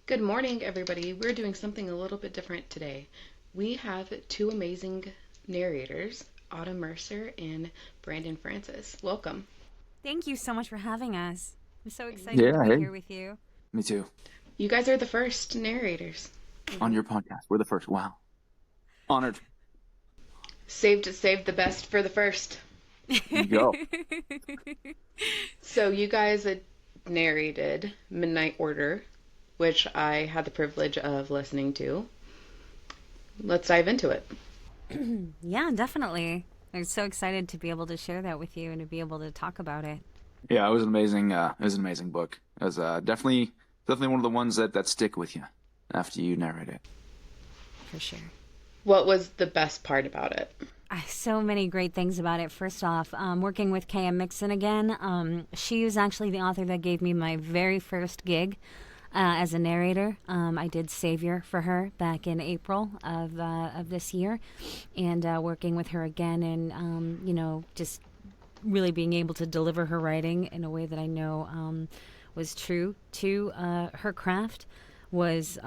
Good morning, everybody. We're doing something a little bit different today. We have two amazing narrators, Autumn Mercer and Brandon Francis. Welcome. Thank you so much for having us. I'm so excited to Yeah, be hey, here with you. me too. You guys are the first narrators. On your podcast, we're the first. Wow, honored. Saved the best for the first. Go. So you guys narrated Midnight Order, which I had the privilege of listening to. Let's dive into it. Yeah, definitely. I'm so excited to be able to share that with you and to be able to talk about it. Yeah, it was an amazing. It was an amazing book. It was definitely one of the ones that stick with you after you narrate it. For sure. What was the best part about it? So many great things about it. First off, working with K.M. Mixon again. She was actually the author that gave me my very first gig as a narrator. I did Savior for her back in April of this year, and working with her again, and just really being able to deliver her writing in a way that I know was true to her craft was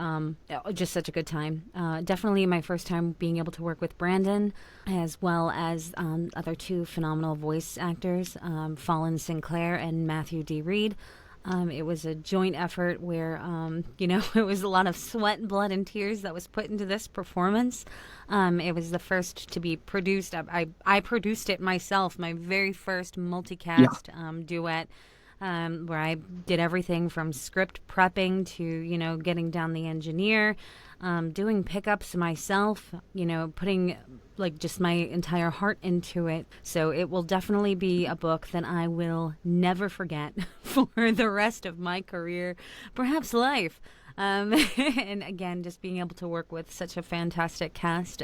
just such a good time. Definitely my first time being able to work with Brandon, as well as other two phenomenal voice actors, Fallon Sinclair and Matthew D. Reed. It was a joint effort where, it was a lot of sweat, blood, and tears that was put into this performance. It was the first to be produced. I produced it myself, my very first Yeah, multicast duet, where I did everything from script prepping to, getting down the engineer, doing pickups myself, putting like just my entire heart into it. So it will definitely be a book that I will never forget for the rest of my career, perhaps life. And again, just being able to work with such a fantastic cast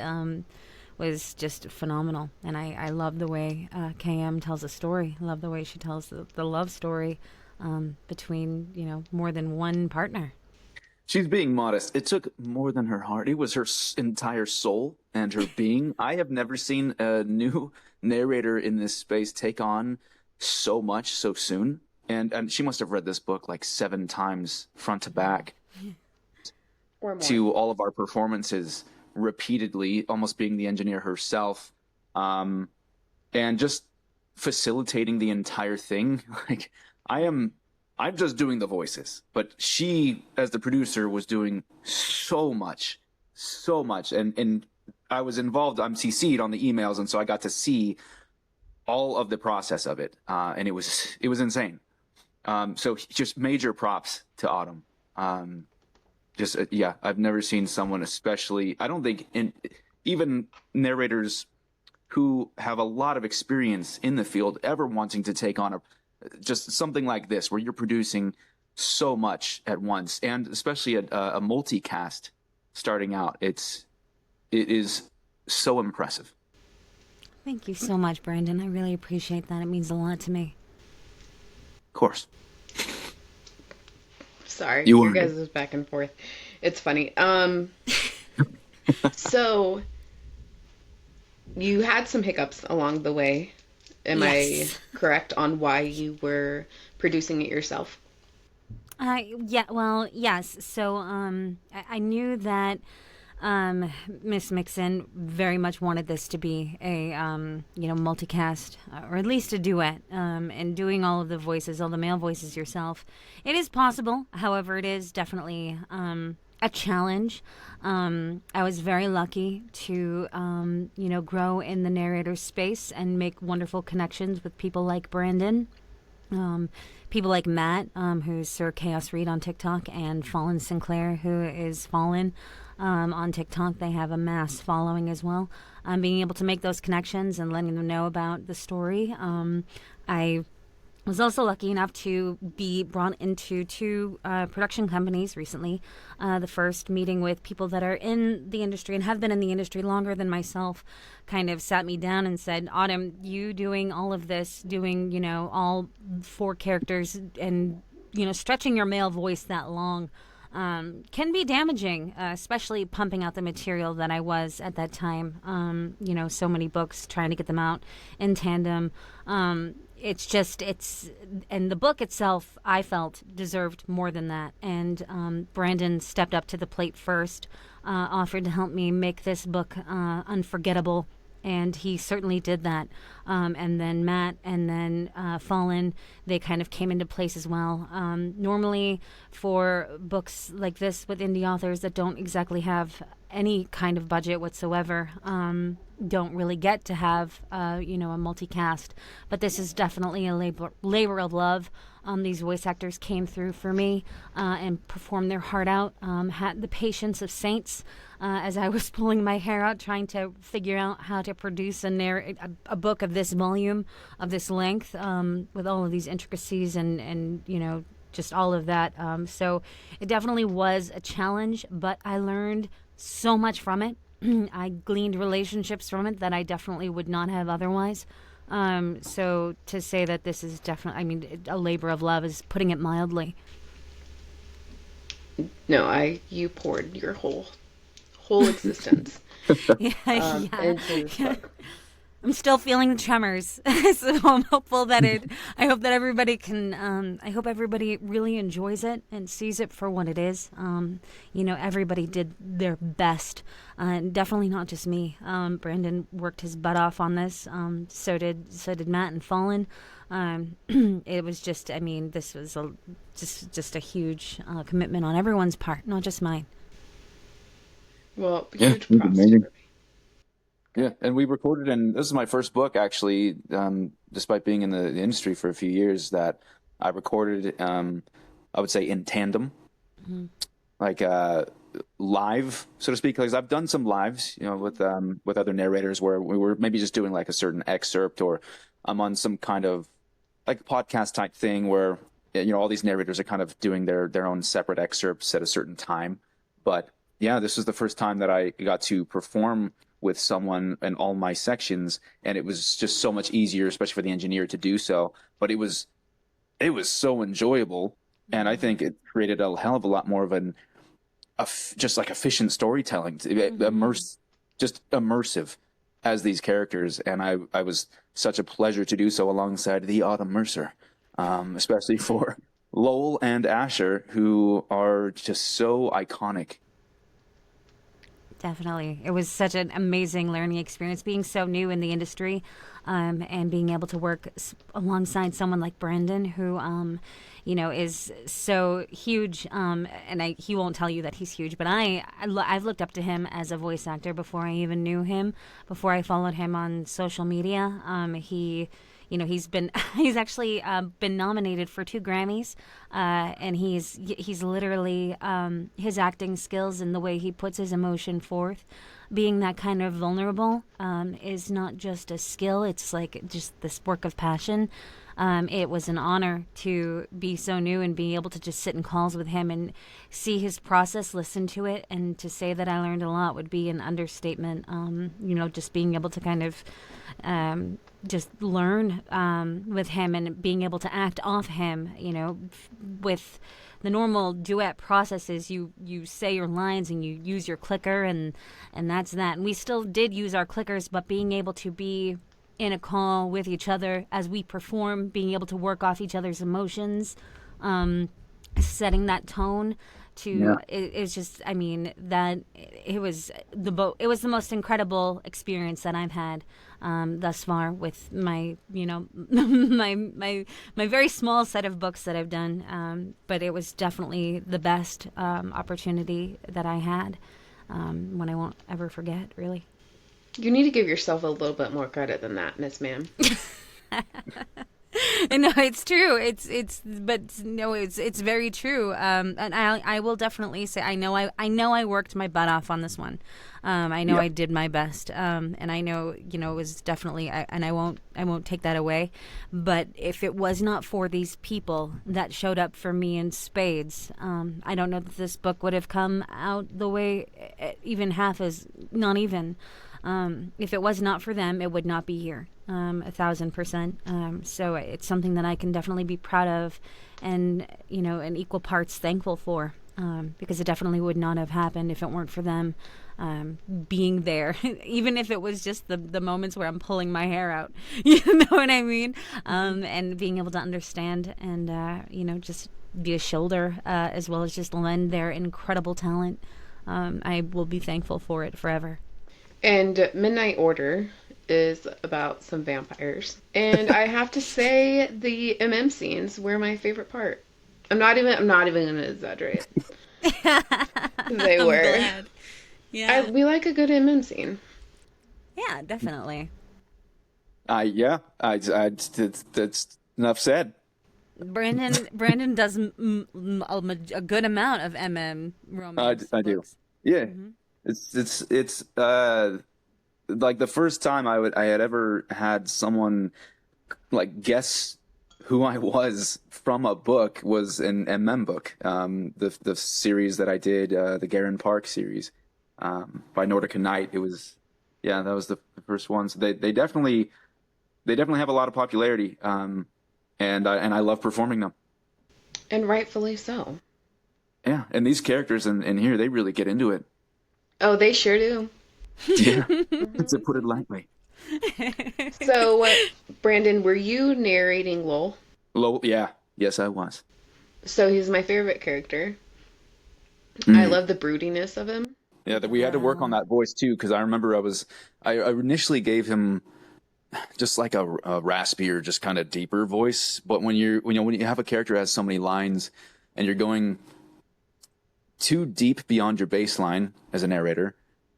was just phenomenal. And I love the way KM tells a story. I love the way she tells the love story between, more than one partner. she's being modest. It took more than her heart. It was her entire soul and her being. I have never seen a new narrator in this space take on so much so soon. And she must have read this book like 7 times front to back Or more. to all of our performances repeatedly, almost being the engineer herself, um, and just facilitating the entire thing. Like I am, I'm just doing the voices, but she, as the producer, was doing so much, and I was involved. I'm CC'd on the emails, and so I got to see all of the process of it, and it was insane. So just major props to Autumn. Just yeah, I've never seen someone, especially I don't think in even narrators who have a lot of experience in the field ever wanting to take on a just something like this where you're producing so much at once, and especially a multicast starting out. It is so impressive. Thank you so much, Brandon. I really appreciate that. It means a lot to me. Of course, Sorry, you your earned guys it. is back and forth. It's funny. So you had some hiccups along the way. Am I Yes. correct on why you were producing it yourself? Yeah, well, yes. So I knew that Miss Mixon very much wanted this to be a, multicast, or at least a duet, and doing all of the voices, all the male voices yourself. It is possible. However, it is definitely a challenge. I was very lucky to, grow in the narrator space and make wonderful connections with people like Brandon, um, people like Matt, who's Sir Chaos Reed on TikTok, and Fallen Sinclair, who is Fallen on TikTok. They have a mass following as well. Being able to make those connections and letting them know about the story. I was also lucky enough to be brought into two production companies recently. The first meeting with people that are in the industry and have been in the industry longer than myself kind of sat me down and said, Autumn, you doing all of this, doing, all four characters and, stretching your male voice that long. can be damaging, especially pumping out the material that I was at that time. So many books, trying to get them out in tandem. And the book itself, I felt, deserved more than that. And Brandon stepped up to the plate first, offered to help me make this book unforgettable. And he certainly did that. And then Matt and then Fallen, they kind of came into place as well. Normally, for books like this with indie authors that don't exactly have any kind of budget whatsoever, don't really get to have, a multicast. But this is definitely a labor of love. These voice actors came through for me and performed their heart out, had the patience of saints as I was pulling my hair out trying to figure out how to produce a book of this volume, of this length, with all of these intricacies and just all of that. So it definitely was a challenge, but I learned so much from it. I gleaned relationships from it that I definitely would not have otherwise. So to say that this is definitely, a labor of love is putting it mildly. No, you poured your whole existence into this book. I'm still feeling the tremors, so I'm hopeful that I hope that everybody can. I hope everybody really enjoys it and sees it for what it is. Everybody did their best, definitely not just me. Brandon worked his butt off on this. So did Matt and Fallen. It was just. This was just a huge commitment on everyone's part, not just mine. Well, Yeah, huge it was props to amazing. everybody. Yeah, and we recorded, and this is my first book actually. Despite being in the industry for a few years, that I recorded, I would say in tandem, like live, so to speak. Because I've done some lives, with other narrators where we were maybe just doing like a certain excerpt, or I'm on some kind of like podcast type thing where all these narrators are kind of doing their own separate excerpts at a certain time. But yeah, this was the first time that I got to perform with someone in all my sections, and it was just so much easier, especially for the engineer, to do so. But it was so enjoyable, and I think it created a hell of a lot more of just like efficient storytelling, just immersive as these characters. And I was such a pleasure to do so alongside the Autumn Mercer, especially for Lowell and Asher, who are just so iconic. Definitely. It was such an amazing learning experience being so new in the industry, and being able to work alongside someone like Brandon, who, is so huge. He won't tell you that he's huge, but I've looked up to him as a voice actor before I even knew him, before I followed him on social media. He's actually been nominated for 2 Grammys, and he's literally his acting skills and the way he puts his emotion forth, being that kind of vulnerable, is not just a skill. It's like just this work of passion. It was an honor to be so new and be able to just sit in calls with him and see his process, listen to it, and to say that I learned a lot would be an understatement. Just being able to kind of just learn with him and being able to act off him, with the normal duet processes, you say your lines and you use your clicker, and that's that. And we still did use our clickers, but being able to be in a call with each other as we perform, being able to work off each other's emotions, setting that tone it's just, that it was the most incredible experience that I've had thus far with my my very small set of books that I've done, but it was definitely the best opportunity that I had, one I won't ever forget, really. You need to give yourself a little bit more credit than that, Miss Ma'am. No, it's true. It's very true. And I will definitely say I know I worked my butt off on this one. I know I did my best. And I know it was definitely, and I won't take that away. But if it was not for these people that showed up for me in spades, I don't know that this book would have come out the way, even half as not even. If it was not for them, it would not be here. 1,000%. So it's something that I can definitely be proud of, and in equal parts thankful for. because it definitely would not have happened if it weren't for them being there, even if it was just the moments where I'm pulling my hair out, you know what I mean? And being able to understand and, just be a shoulder as well as just lend their incredible talent. I will be thankful for it forever. And Midnight Order is about some vampires. And I have to say the MM scenes were my favorite part. I'm not even gonna exaggerate. They I'm were. glad. Yeah. We like a good MM scene. Yeah, definitely. Yeah, that's enough said. Brandon does a good amount of romance I do. books. Yeah, Hmm. it's like the first time I had ever had someone like guess who I was from a book was an MM book. The series that I did, the Garen Park series, by Nordica Knight. It was, yeah, that was the first one. So they definitely have a lot of popularity. And I love performing them. And rightfully so. Yeah, and these characters in here, they really get into it. Oh, they sure do. Yeah, to put it lightly. So, Brandon, were you narrating Lowell? Yeah, yes, I was. So he's my favorite character. I Mm. love the broodiness of him. Yeah, that we had to work on that voice too, because I remember I initially gave him just like a raspier, just kind of deeper voice. But when you have a character that has so many lines, and you're going too deep beyond your baseline as a narrator,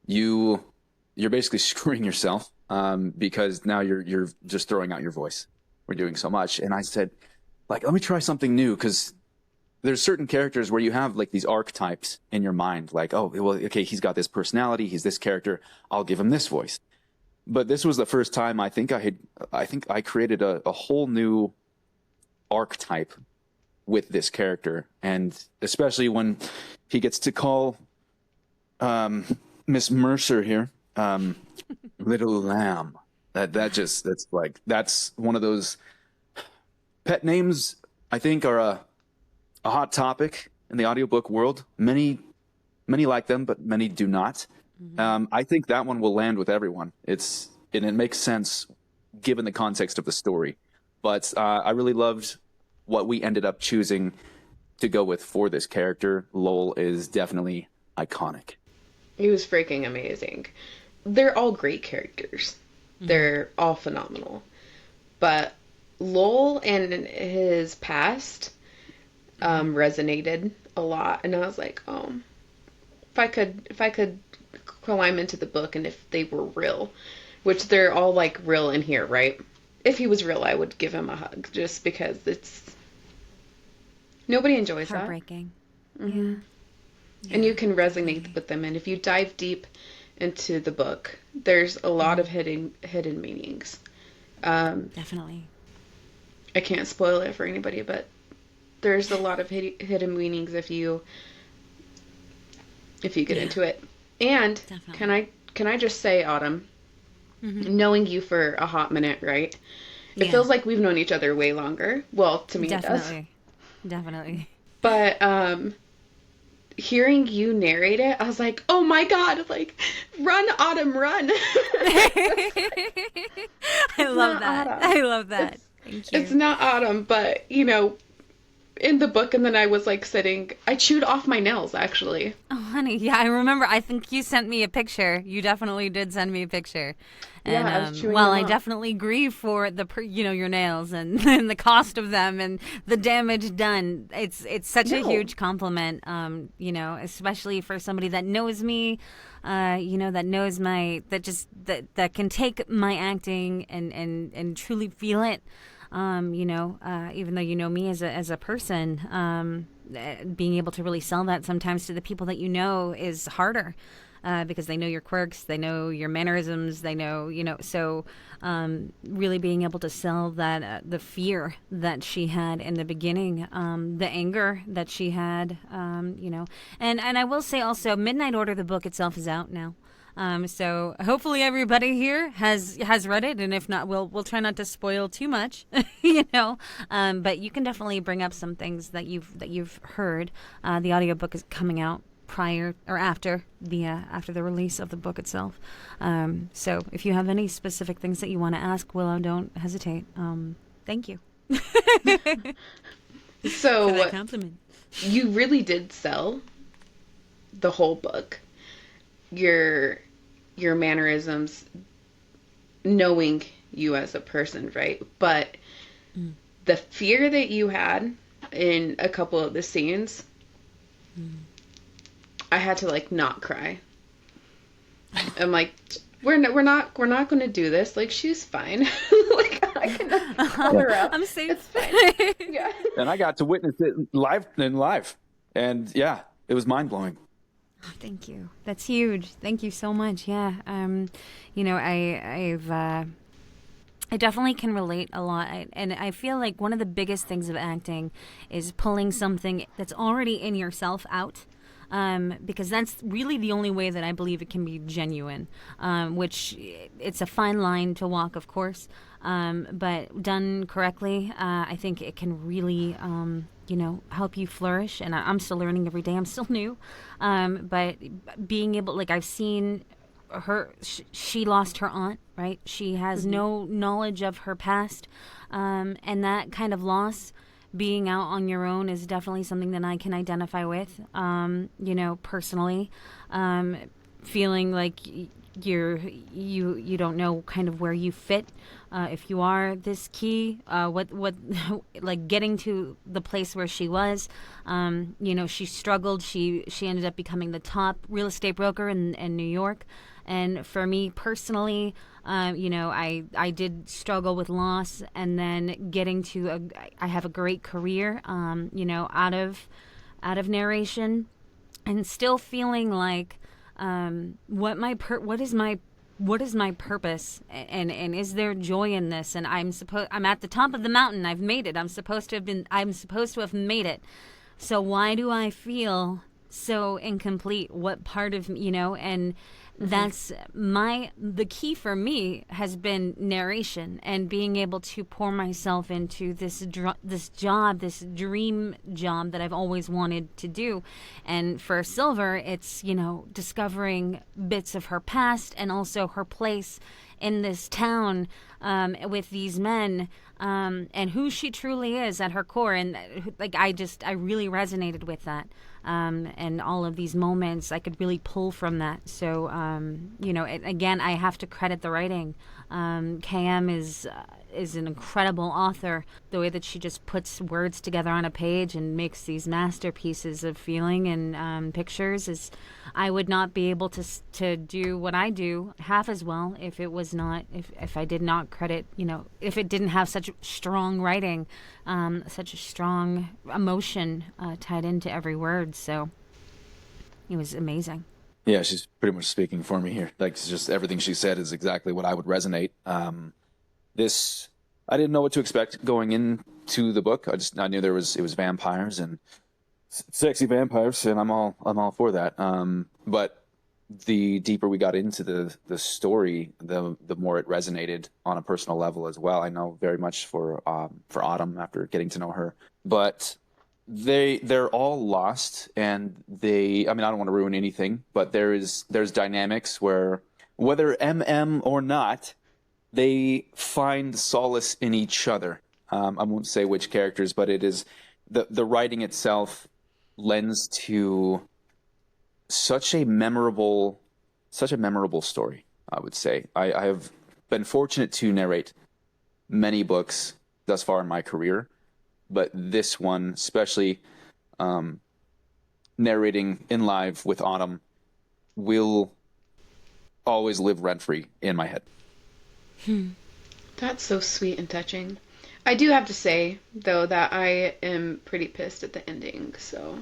you're basically screwing yourself, because now you're just throwing out your voice. We're doing so much, and I said, like, let me try something new, because there's certain characters where you have like these archetypes in your mind, like, oh, well, okay, he's got this personality, he's this character, I'll give him this voice. But this was the first time I created a whole new archetype with this character, and especially when he gets to call Miss Mercer here, little lamb. That's one of those pet names I think are a hot topic in the audiobook world. Many like them, but many do not. I think that one will land with everyone. And it makes sense given the context of the story. But I really loved what we ended up choosing to go with for this character. Lowell is definitely iconic. He was freaking amazing. They're all great characters. They're all phenomenal. But Lowell and his past resonated a lot, and I was like, oh, if I could climb into the book and if they were real, which they're all like real in here, right? If he was real, I would give him a hug just because nobody enjoys that. Heartbreaking. Hmm. Yeah. And you can resonate with them. And if you dive deep into the book, there's a lot of hidden meanings. Definitely. I can't spoil it for anybody, but there's a lot of hidden meanings if you get into it. And Definitely. can I just say, Autumn, Hmm. knowing you for a hot minute, right? It Yeah. feels like we've known each other way longer. Well, to me it does. Definitely. Definitely. But hearing you narrate it, I was like, "Oh my God, like run Autumn, run." I It's love not that. Autumn. I love that. It's Thank it's you. not Autumn, but in the book, and then I was like I chewed off my nails actually. Oh, honey, yeah, I remember. I think you sent me a picture. You definitely did send me a picture. Yeah, And I was chewing well, them I off. definitely grieve for your nails and, and the cost of them and the damage done. It's such a No. huge compliment. Especially for somebody that knows me, that knows that can take my acting and truly feel it. Even though you know me as a person, being able to really sell that sometimes to the people that you know is harder. Because they know your quirks, they know your mannerisms, they know, so really being able to sell that, the fear that she had in the beginning, the anger that she had, and I will say also, Midnight Order, the book itself is out now. So hopefully everybody here has read it, and if not, we'll try not to spoil too much, you know. But you can definitely bring up some things that you've heard. The audiobook is coming out prior or after the release of the book itself. So if you have any specific things that you want to ask Willow, don't hesitate. Thank you. So For that compliment. you really did sell the whole book. Your mannerisms, knowing you as a person, right? But the fear that you had in a couple of the scenes, I had to like not cry. I'm like, we're not going to do this. Like, she's fine. Like, I can call her up. I'm safe. It's fine. Yeah. And I got to witness it live, and yeah, it was mind blowing. Oh, thank you. That's huge. Thank you so much. Yeah. You know, I definitely can relate a lot. And I feel like one of the biggest things of acting is pulling something that's already in yourself out. Because that's really the only way that I believe it can be genuine, which it's a fine line to walk, of course. But done correctly, I think it can really, you know, help you flourish. And I'm still learning every day. I'm still new. But being able, like, I've seen her, she lost her aunt, right? She has no knowledge of her past. And that kind of loss, being out on your own, is definitely something that I can identify with, you know, personally. Feeling like you don't know kind of where you fit, if you are this key, what like getting to the place where she was. You know, she struggled. She ended up becoming the top real estate broker in New York. And for me personally, you know, I did struggle with loss, and then getting to I have a great career, you know, out of narration, and still feeling like, what is my purpose, and is there joy in this? And I'm at the top of the mountain. I've made it. I'm supposed to have made it. So why do I feel so incomplete? What part of, you know, and that's the key for me has been narration, and being able to pour myself into this dream job that I've always wanted to do. And for Silver, it's, you know, discovering bits of her past and also her place in this town, with these men, and who she truly is at her core. And like, I really resonated with that. And all of these moments I could really pull from that. So, you know, again, I have to credit the writing. KM is an incredible author. The way that she just puts words together on a page and makes these masterpieces of feeling and pictures is, I would not be able to do what I do half as well if I did not credit, you know, if it didn't have such strong writing, such a strong emotion tied into every word. So it was amazing. Yeah, she's pretty much speaking for me here. Like, it's just everything she said is exactly what I would resonate. I didn't know what to expect going into the book. I knew it was vampires and sexy vampires, and I'm all for that. But the deeper we got into the story, the more it resonated on a personal level as well. I know very much for Autumn after getting to know her, but they're all lost, and I don't want to ruin anything, but there's dynamics where, whether MM or not, they find solace in each other. I won't say which characters, but it is the writing itself lends to such a memorable story, I would say. I have been fortunate to narrate many books thus far in my career, but this one, especially narrating in live with Autumn, will always live rent-free in my head. That's so sweet and touching. I do have to say, though, that I am pretty pissed at the ending, so.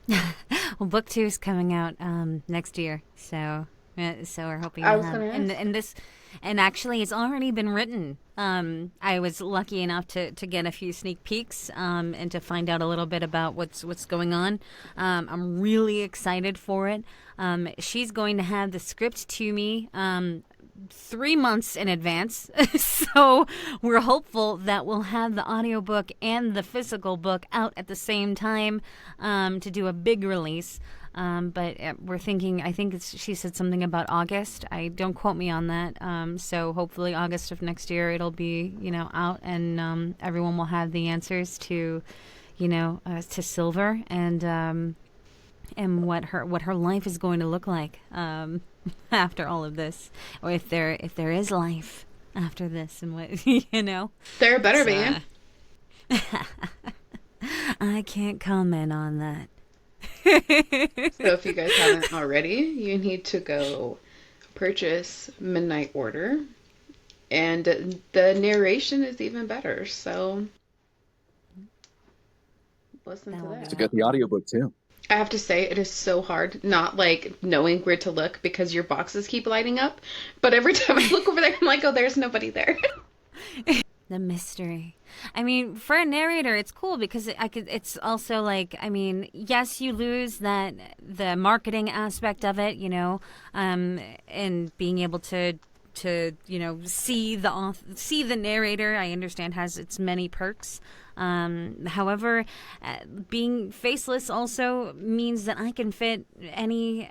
Well, book 2 is coming out next year, so So we're hoping I to was have, gonna ask. and this, and actually, it's already been written. I was lucky enough to get a few sneak peeks, and to find out a little bit about what's going on. I'm really excited for it. She's going to have the script to me. 3 months in advance. So we're hopeful that we'll have the audiobook and the physical book out at the same time, to do a big release. But we're thinking, I think she said something about August. I don't quote me on that. So hopefully August of next year it'll be, out, and everyone will have the answers to, to Silver, and what her life is going to look like, after all of this, or if there is life after this, and what There better be. I can't comment on that. So if you guys haven't already, you need to go purchase Midnight Order. And the narration is even better, so listen to that. To get the audiobook too. I have to say, it is so hard not like knowing where to look because your boxes keep lighting up. But every time I look over there, I'm like, oh, there's nobody there. The mystery. I mean, for a narrator, it's cool because it's also like, I mean, yes, you lose the marketing aspect of it, and being able to see the narrator. I understand has its many perks. However, being faceless also means that I can fit any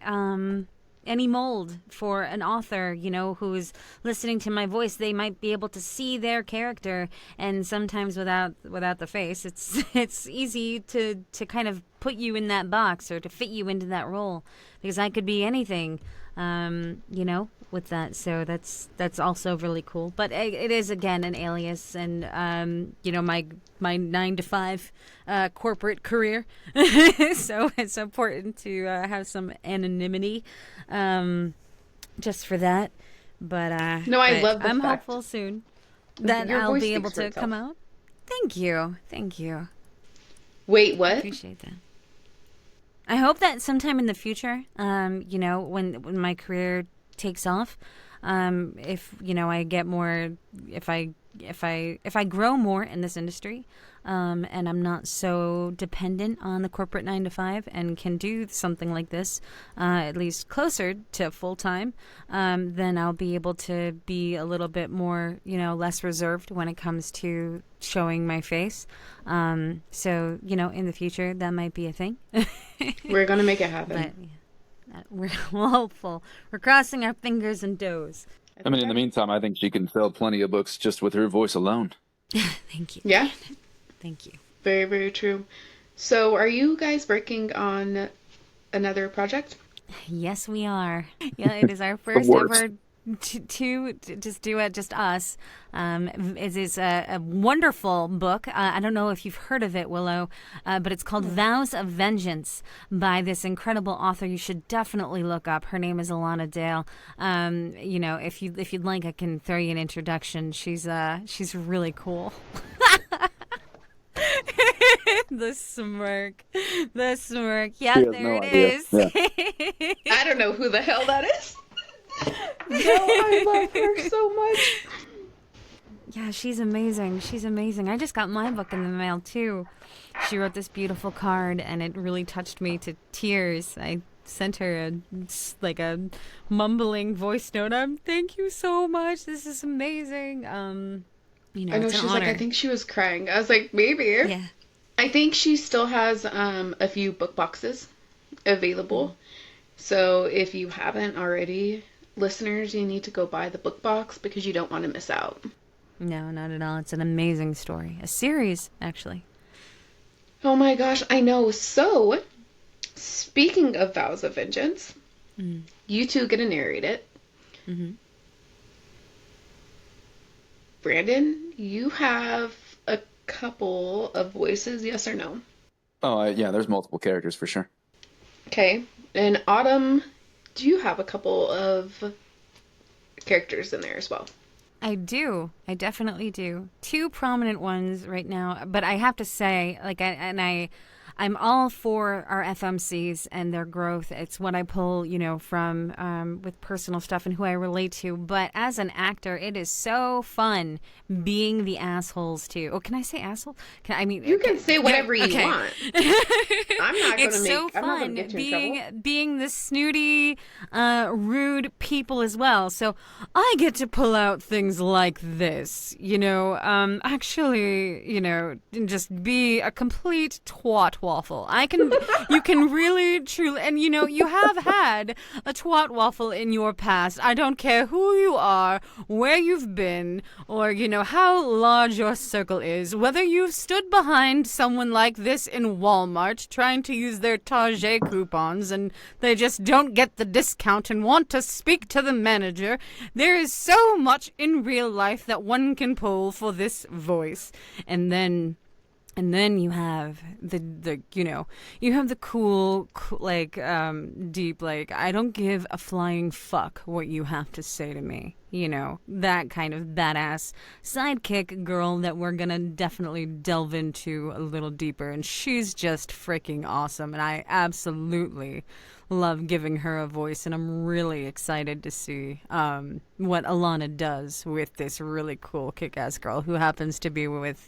mold for an author, who's listening to my voice. They might be able to see their character, and sometimes without the face, it's easy to kind of put you in that box or to fit you into that role, because I could be anything, with that. So that's also really cool. But it is, again, an alias, and my 9 to 5 corporate career. So it's important to have some anonymity, just for that. But No, I love the I'm fact hopeful soon that your I'll voice be able speaks for to itself. come out. Thank you. Wait, what? Appreciate that. I hope that sometime in the future, when my career takes off, if I get more, if I grow more in this industry, and I'm not so dependent on the corporate 9 to 5, and can do something like this, at least closer to full time, then I'll be able to be a little bit more, less reserved when it comes to showing my face. So, in the future, that might be a thing. We're going to make it happen. But yeah, we're hopeful. We're crossing our fingers and toes. I mean, in the meantime, I think she can sell plenty of books just with her voice alone. Thank you. Yeah, Thank you. very, very true. So are you guys working on another project? Yes, we are. Yeah, it is our first works. ever to just do it, just us. It is a wonderful book. I don't know if you've heard of it, Willow, but it's called Vows of Vengeance by this incredible author. You should definitely look up. Her name is Alana Dale. If you'd like, I can throw you an introduction. She's really cool. The smirk. Yeah, She has there no it idea. is. Yeah. I don't know who the hell that is. No, I love her so much. Yeah, she's amazing. I just got my book in the mail too. She wrote this beautiful card, and it really touched me to tears. I sent her a mumbling voice note. Thank you so much. This is amazing. I know, it's an she's like, honor. I think she was crying. I was like, maybe. Yeah. I think she still has a few book boxes available. So if you haven't already, listeners, you need to go buy the book box because you don't want to miss out. No, not at all. It's an amazing story. A series, actually. Oh my gosh, I know. So, speaking of Vows of Vengeance, you two get to narrate it. Mm-hmm. Brandon, you have a couple of voices, yes or no? Oh, yeah, there's multiple characters for sure. Okay. And Autumn, do you have a couple of characters in there as well? I do. I definitely do. 2 prominent ones right now, but I have to say, I'm all for our FMCs and their growth. It's what I pull, from with personal stuff and who I relate to. But as an actor, it is so fun being the assholes too. Oh, can I say asshole? You can say whatever you want. I'm not going to It's so fun get you in trouble. being the snooty, rude people as well. So I get to pull out things like this, actually, just be a complete twat waffle. You can really, truly, and you have had a twat waffle in your past. I don't care who you are, where you've been, or, how large your circle is, whether you've stood behind someone like this in Walmart trying to use their Target coupons and they just don't get the discount and want to speak to the manager. There is so much in real life that one can pull for this voice. And then you have you have the cool, deep, I don't give a flying fuck what you have to say to me. That kind of badass sidekick girl that we're gonna definitely delve into a little deeper. And she's just freaking awesome. And I absolutely love giving her a voice, and I'm really excited to see what Alana does with this really cool kick-ass girl who happens to be with,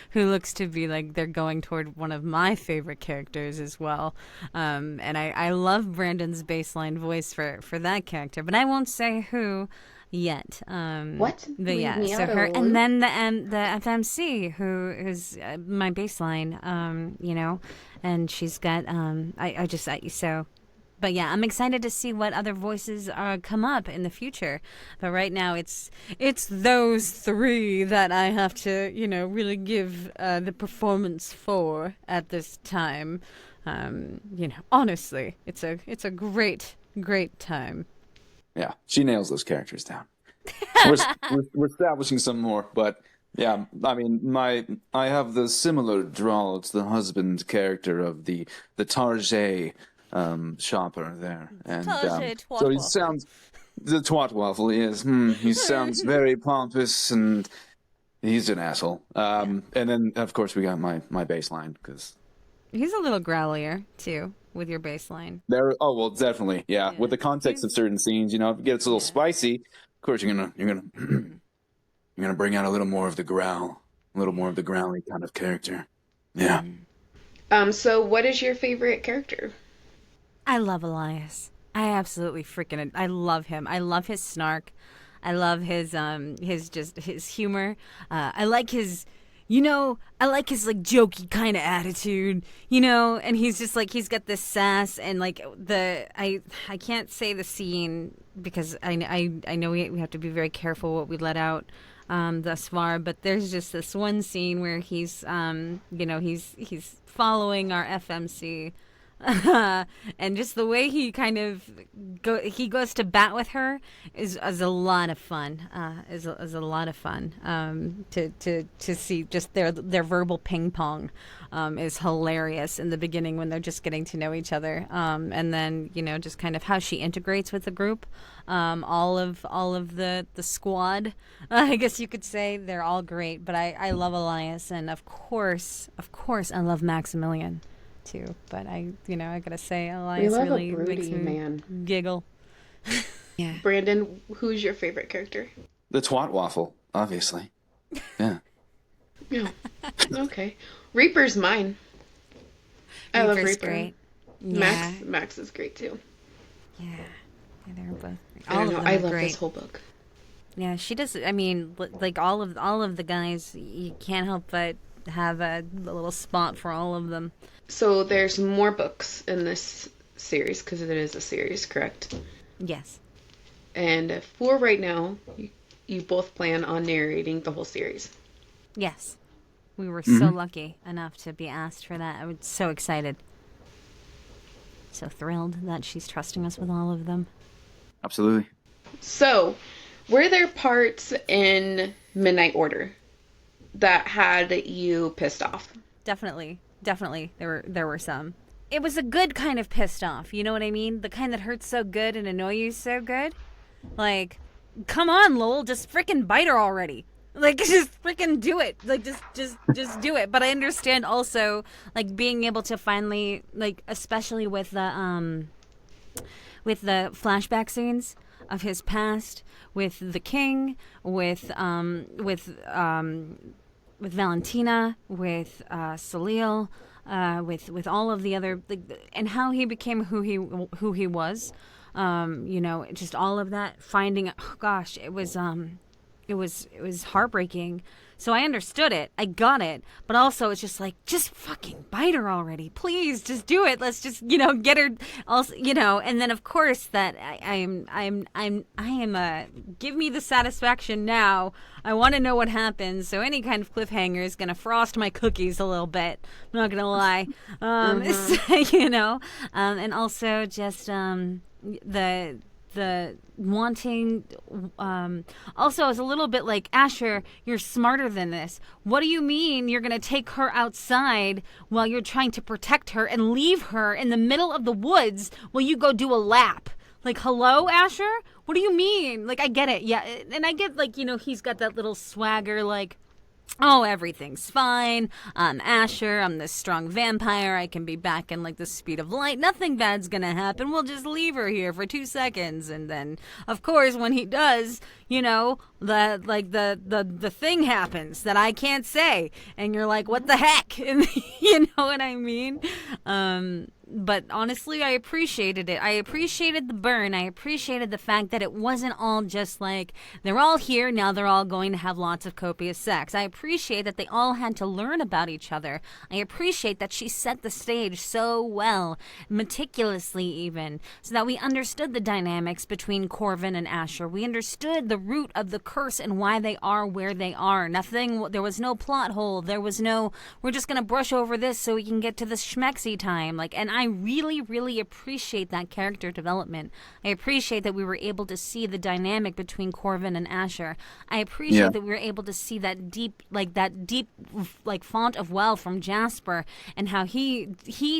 who looks to be like they're going toward one of my favorite characters as well. And I love Brandon's baseline voice for that character, but I won't say who yet. What? But yeah, so her, and then the FMC who's my baseline, and she's got But yeah, I'm excited to see what other voices come up in the future. But right now, it's those three that I have to, really give the performance for at this time. Honestly, it's a great time. Yeah, she nails those characters down. We're establishing some more, but yeah, I mean, I have the similar drawl. It's the husband character of the Target shopper there, and so he sounds the twat waffle. Yes, he sounds very pompous, and he's an asshole. And then of course we got my baseline because he's a little growlier too with your baseline. Oh well, definitely, yeah. With the context of certain scenes, if it gets a little spicy, of course you're gonna bring out a little more of the growl, a little more of the growly kind of character. Yeah. So what is your favorite character? I love Elias. I absolutely I love him. I love his snark. I love his humor. I like his jokey kind of attitude, and he's just he's got this sass and I can't say the scene because I know we have to be very careful what we let out thus far, but there's just this one scene where he's he's following our FMC. And just the way he kind of goes to bat with her is a lot of fun. Is a lot of fun. To see just their verbal ping pong is hilarious in the beginning when they're just getting to know each other. And then just kind of how she integrates with the group. All of the squad, I guess you could say, they're all great. But I love Elias, and of course I love Maximilian too, but I gotta say, Elias really makes me giggle. Yeah. Brandon, who's your favorite character? The twat waffle, obviously. Yeah. Yeah. Okay. Reaper's mine. I love Reaper. Great. Yeah. Max is great too. Yeah. They're both great. I love this whole book. Yeah, she does. I mean, all of the guys, you can't help but have a little spot for all of them. So there's more books in this series because it is a series, correct? Yes. And for right now, you both plan on narrating the whole series. Yes. We were so lucky enough to be asked for that. I was so excited. So thrilled that she's trusting us with all of them. Absolutely. So, were there parts in Midnight Order that had you pissed off? Definitely. There were some. It was a good kind of pissed off, you know what I mean? The kind that hurts so good and annoy you so good. Come on, Lowell, just freaking bite her already. Like, just freaking do it. Like, just do it. But I understand also, like, being able to finally, like, especially with the flashback scenes of his past, with the king, with Valentina, with Salil, with all of the other, like, and how he became who he was. Just all of that. Finding, oh gosh, it was heartbreaking. So I understood it. I got it. But also it's just like, just fucking bite her already. Please, just do it. Let's just, get her also, and then of course that give me the satisfaction now. I want to know what happens. So any kind of cliffhanger is going to frost my cookies a little bit. I'm not going to lie. And also just, the wanting, also I was a little bit like, Asher, you're smarter than this. What do you mean you're gonna take her outside while you're trying to protect her and leave her in the middle of the woods while you go do a lap? Like, hello, Asher? What do you mean? Like, I get it, yeah. And I get, like, he's got that little swagger, like, oh, everything's fine. I'm Asher. I'm this strong vampire. I can be back in, like, the speed of light. Nothing bad's gonna happen. We'll just leave her here for 2 seconds. And then, of course, when he does, the thing happens that I can't say. And you're like, what the heck? And you know what I mean? But honestly, I appreciated it. I appreciated the burn. I appreciated the fact that it wasn't all just like, they're all here, now they're all going to have lots of copious sex. I appreciate that they all had to learn about each other. I appreciate that she set the stage so well, meticulously even, so that we understood the dynamics between Corvin and Asher. We understood the root of the curse and why they are where they are. There was no plot hole. There was no, we're just going to brush over this so we can get to the schmexy time. And I really, really appreciate that character development. I appreciate that we were able to see the dynamic between Corvin and Asher. I appreciate that we were able to see that deep font of well from Jasper, and how he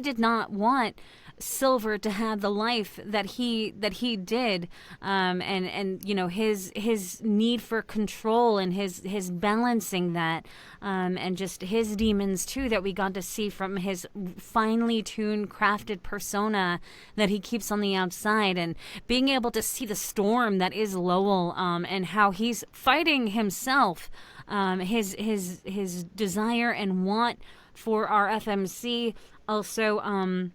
did not want Silver to have the life that he did, and his need for control and his balancing that, and just his demons too, that we got to see from his finely tuned, crafted persona that he keeps on the outside, and being able to see the storm that is Lowell, and how he's fighting himself, his desire and want for our FMC, also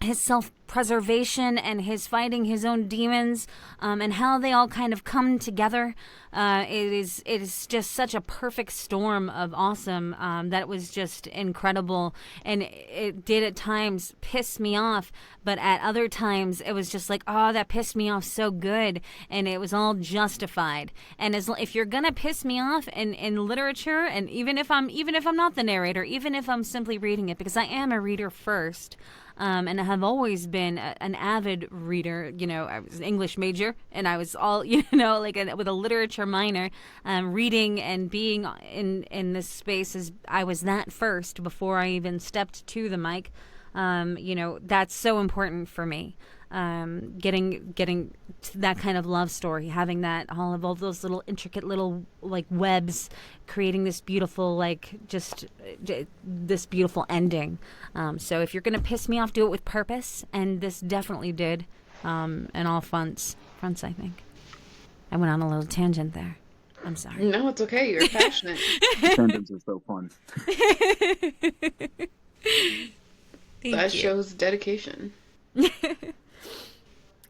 his self-preservation and his fighting his own demons, and how they all kind of come together. It is just such a perfect storm of awesome, that was just incredible. And it did at times piss me off, but at other times it was just like, oh, that pissed me off so good, and it was all justified. And if you're gonna piss me off in literature, and even if I'm not the narrator, even if I'm simply reading it, because I am a reader first, and I have always been an avid reader. I was an English major, and I was all, with a literature minor, reading and being in this space, as I was that first before I even stepped to the mic. That's so important for me. Getting to that kind of love story, having that all those little intricate little webs, creating this beautiful this beautiful ending. So if you're gonna piss me off, do it with purpose, and this definitely did, in all fronts. I think I went on a little tangent there. I'm sorry. No, it's okay. You're passionate. Tangents are so fun. That shows dedication.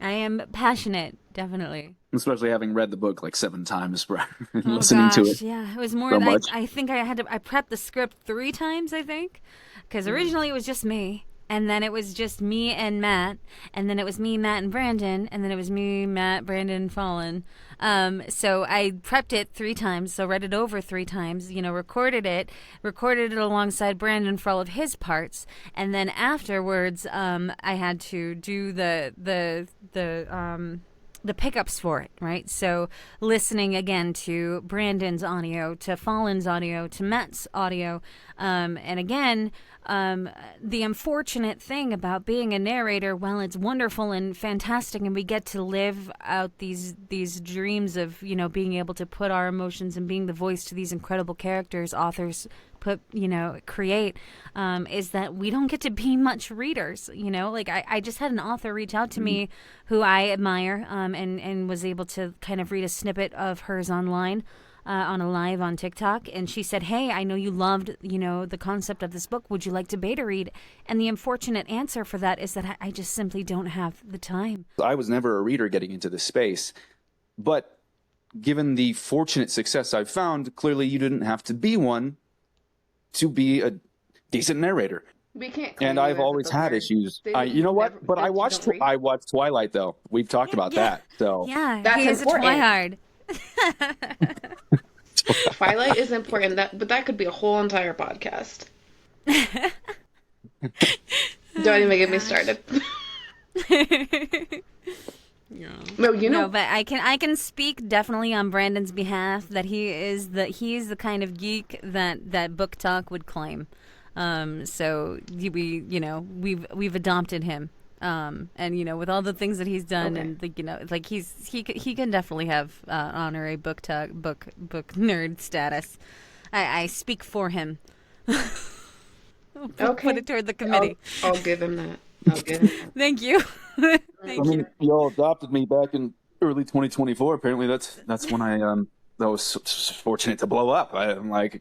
I am passionate, definitely. Especially having read the book 7 times and listening to it. Yeah, it was more so than much. I think I prepped the script 3 times, I think. Because originally it was just me. And then it was just me and Matt. And then it was me, Matt, and Brandon. And then it was me, Matt, Brandon, Fallen. So I prepped it 3 times. So read it over 3 times. Recorded it alongside Brandon for all of his parts. And then afterwards, I had to do the the pickups for it, right? So listening again to Brandon's audio, to Fallen's audio, to Matt's audio, and again, the unfortunate thing about being a narrator, while it's wonderful and fantastic, and we get to live out these dreams of, you know, being able to put our emotions and being the voice to these incredible characters authors create, is that we don't get to be much readers. You know, like I just had an author reach out to me who I admire, and was able to kind of read a snippet of hers online. On a live on TikTok, and she said, "Hey, I know you loved, you know, the concept of this book. Would you like to beta read?" And the unfortunate answer for that is that I just simply don't have the time. I was never a reader getting into this space, but given the fortunate success I've found, clearly you didn't have to be one to be a decent narrator. We can't claim And you I've as a always had booker. issues. They You know what? never- But they I watched don't read. I watched Twilight though. We've talked about that. So Yeah, That's he is important. a twihard. Twilight is important, but that could be a whole entire podcast. Don't even get me started. No, you know, No, but I can speak definitely on Brandon's behalf that he's the kind of geek that Book Talk would claim. So we've adopted him. And you know, with all the things that he's done, Okay. and you know, like he can definitely have honorary book nerd status. I speak for him. Okay. Put it toward the committee. I'll give him that. I'll give him that. Thank you. Thank you. y'all adopted me back in early 2024. Apparently, that's when I was fortunate to blow up. I'm like,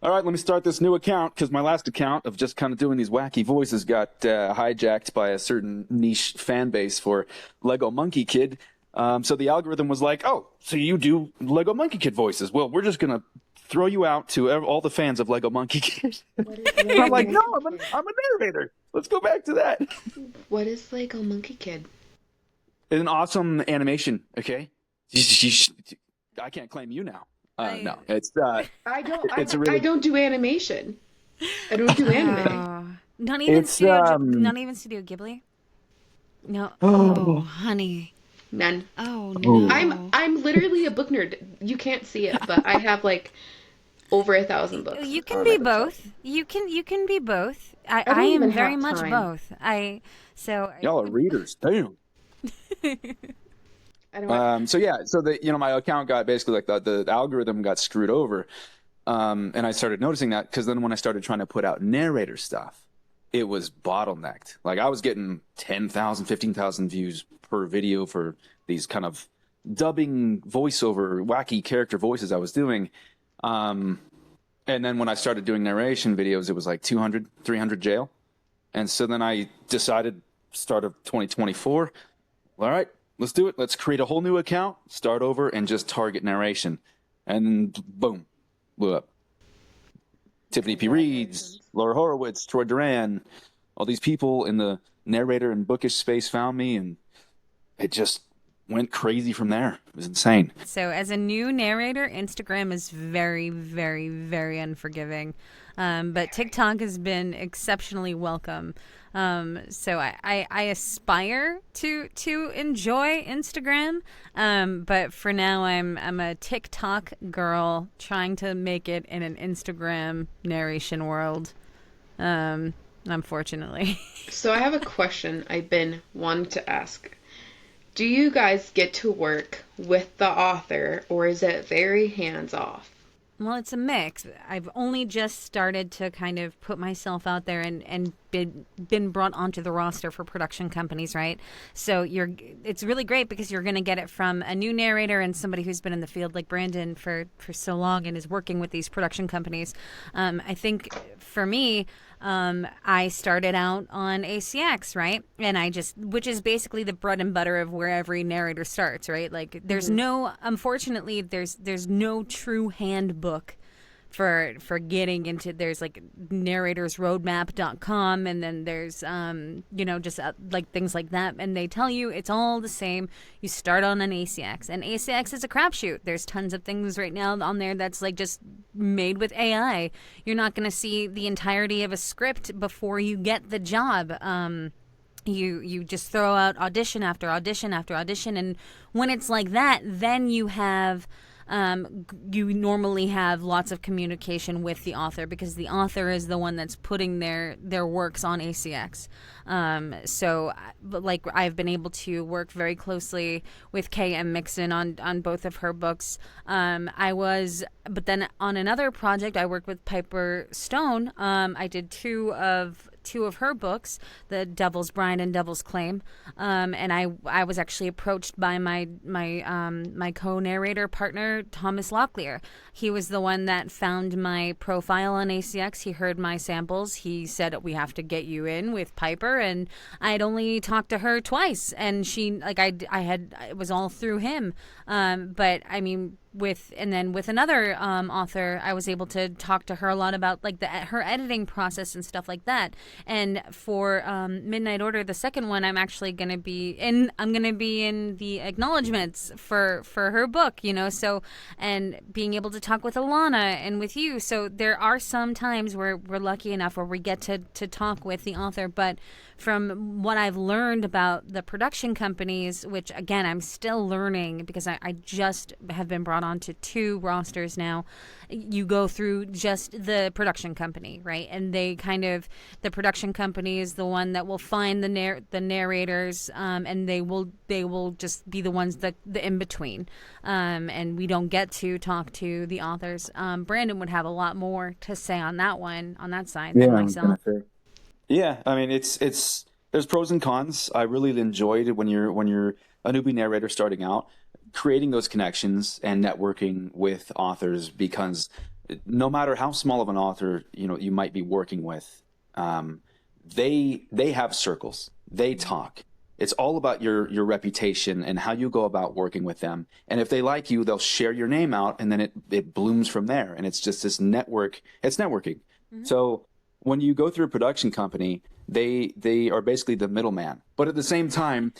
all right, let me start this new account, because my last account of just kind of doing these wacky voices got hijacked by a certain niche fan base for Lego Monkey Kid. So the algorithm was like, oh, so you do Lego Monkey Kid voices? Well, we're just gonna throw you out to all the fans of Lego Monkey Kid. And I'm like, no, I'm a narrator. Let's go back to that. What is Lego Monkey Kid? It's an awesome animation. Okay, I can't claim you now. No, it's I don't. It's a really- I don't do animation. I don't do anime. Oh, not even It's, not even Studio Ghibli. No. Oh, honey. None. Oh no. I'm literally a book nerd. You can't see it, but I have like over 1,000 books. You can on be my bookshelf. both. You can be both. I don't am even very have much time. both. y'all are readers. Damn. I don't. So my account got basically like the algorithm got screwed over, and I started noticing that, because then when I started trying to put out narrator stuff, it was bottlenecked. Like I was getting 10,000, 15,000 views per video for these kind of dubbing voiceover wacky character voices I was doing, and then when I started doing narration videos, it was like 200, 300 jail, and so then I decided, start of 2024, all right, let's do it. Let's create a whole new account, start over, and just target narration. And boom, blew up. Tiffany P. Reeds, Laura Horowitz, Troy Duran, all these people in the narrator and bookish space found me, and it just went crazy from there. It was insane. So as a new narrator, Instagram is very, very, very unforgiving. But TikTok has been exceptionally welcome. So I aspire to enjoy Instagram. But for now I'm a TikTok girl trying to make it in an Instagram narration world. Unfortunately. So I have a question I've been wanting to ask. Do you guys get to work with the author, or is it very hands off? Well, it's a mix. I've only just started to kind of put myself out there and been brought onto the roster for production companies, right? So it's really great because you're going to get it from a new narrator and somebody who's been in the field like Brandon for so long and is working with these production companies. I think for me, I started out on ACX, right? And which is basically the bread and butter of where every narrator starts, right? Like there's unfortunately, there's no true handbook for getting into, there's like narratorsroadmap.com, and then there's just like things like that, and they tell you it's all the same. You start on an ACX, and ACX is a crapshoot. There's tons of things right now on there that's like just made with AI. You're not going to see the entirety of a script before you get the job. you just throw out audition after audition after audition, and when it's like that, then you normally have lots of communication with the author, because the author is the one that's putting their works on ACX. But like, I've been able to work very closely with K.M. Mixon on both of her books. But then on another project, I worked with Piper Stone. I did two of her books, The Devil's Bride and Devil's Claim, and I was actually approached by my co-narrator partner, Thomas Locklear. He was the one that found my profile on ACX. He heard my samples. He said, we have to get you in with Piper, and I had only talked to her twice, and it was all through him. But I mean, with another author, I was able to talk to her a lot about like her editing process and stuff like that. And for Midnight Order, the second one, I'm actually going to be in. I'm going to be in the acknowledgments for her book, So, and being able to talk with Alana and with you. So there are some times where we're lucky enough where we get to talk with the author. But from what I've learned about the production companies, which again I'm still learning because I just have been brought onto 2 rosters now. You go through just the production company, right? And the production company is the one that will find the narrators, and they will just be the ones the in between, and we don't get to talk to the authors. Brandon would have a lot more to say on that side than myself. Yeah, I mean, it's there's pros and cons. I really enjoyed it when you're a newbie narrator starting out, creating those connections and networking with authors, because no matter how small of an author you might be working with, they have circles. They talk. It's all about your reputation and how you go about working with them. And if they like you, they'll share your name out, and then it blooms from there. And it's just this network. It's networking. Mm-hmm. So when you go through a production company, they are basically the middleman. But at the same time,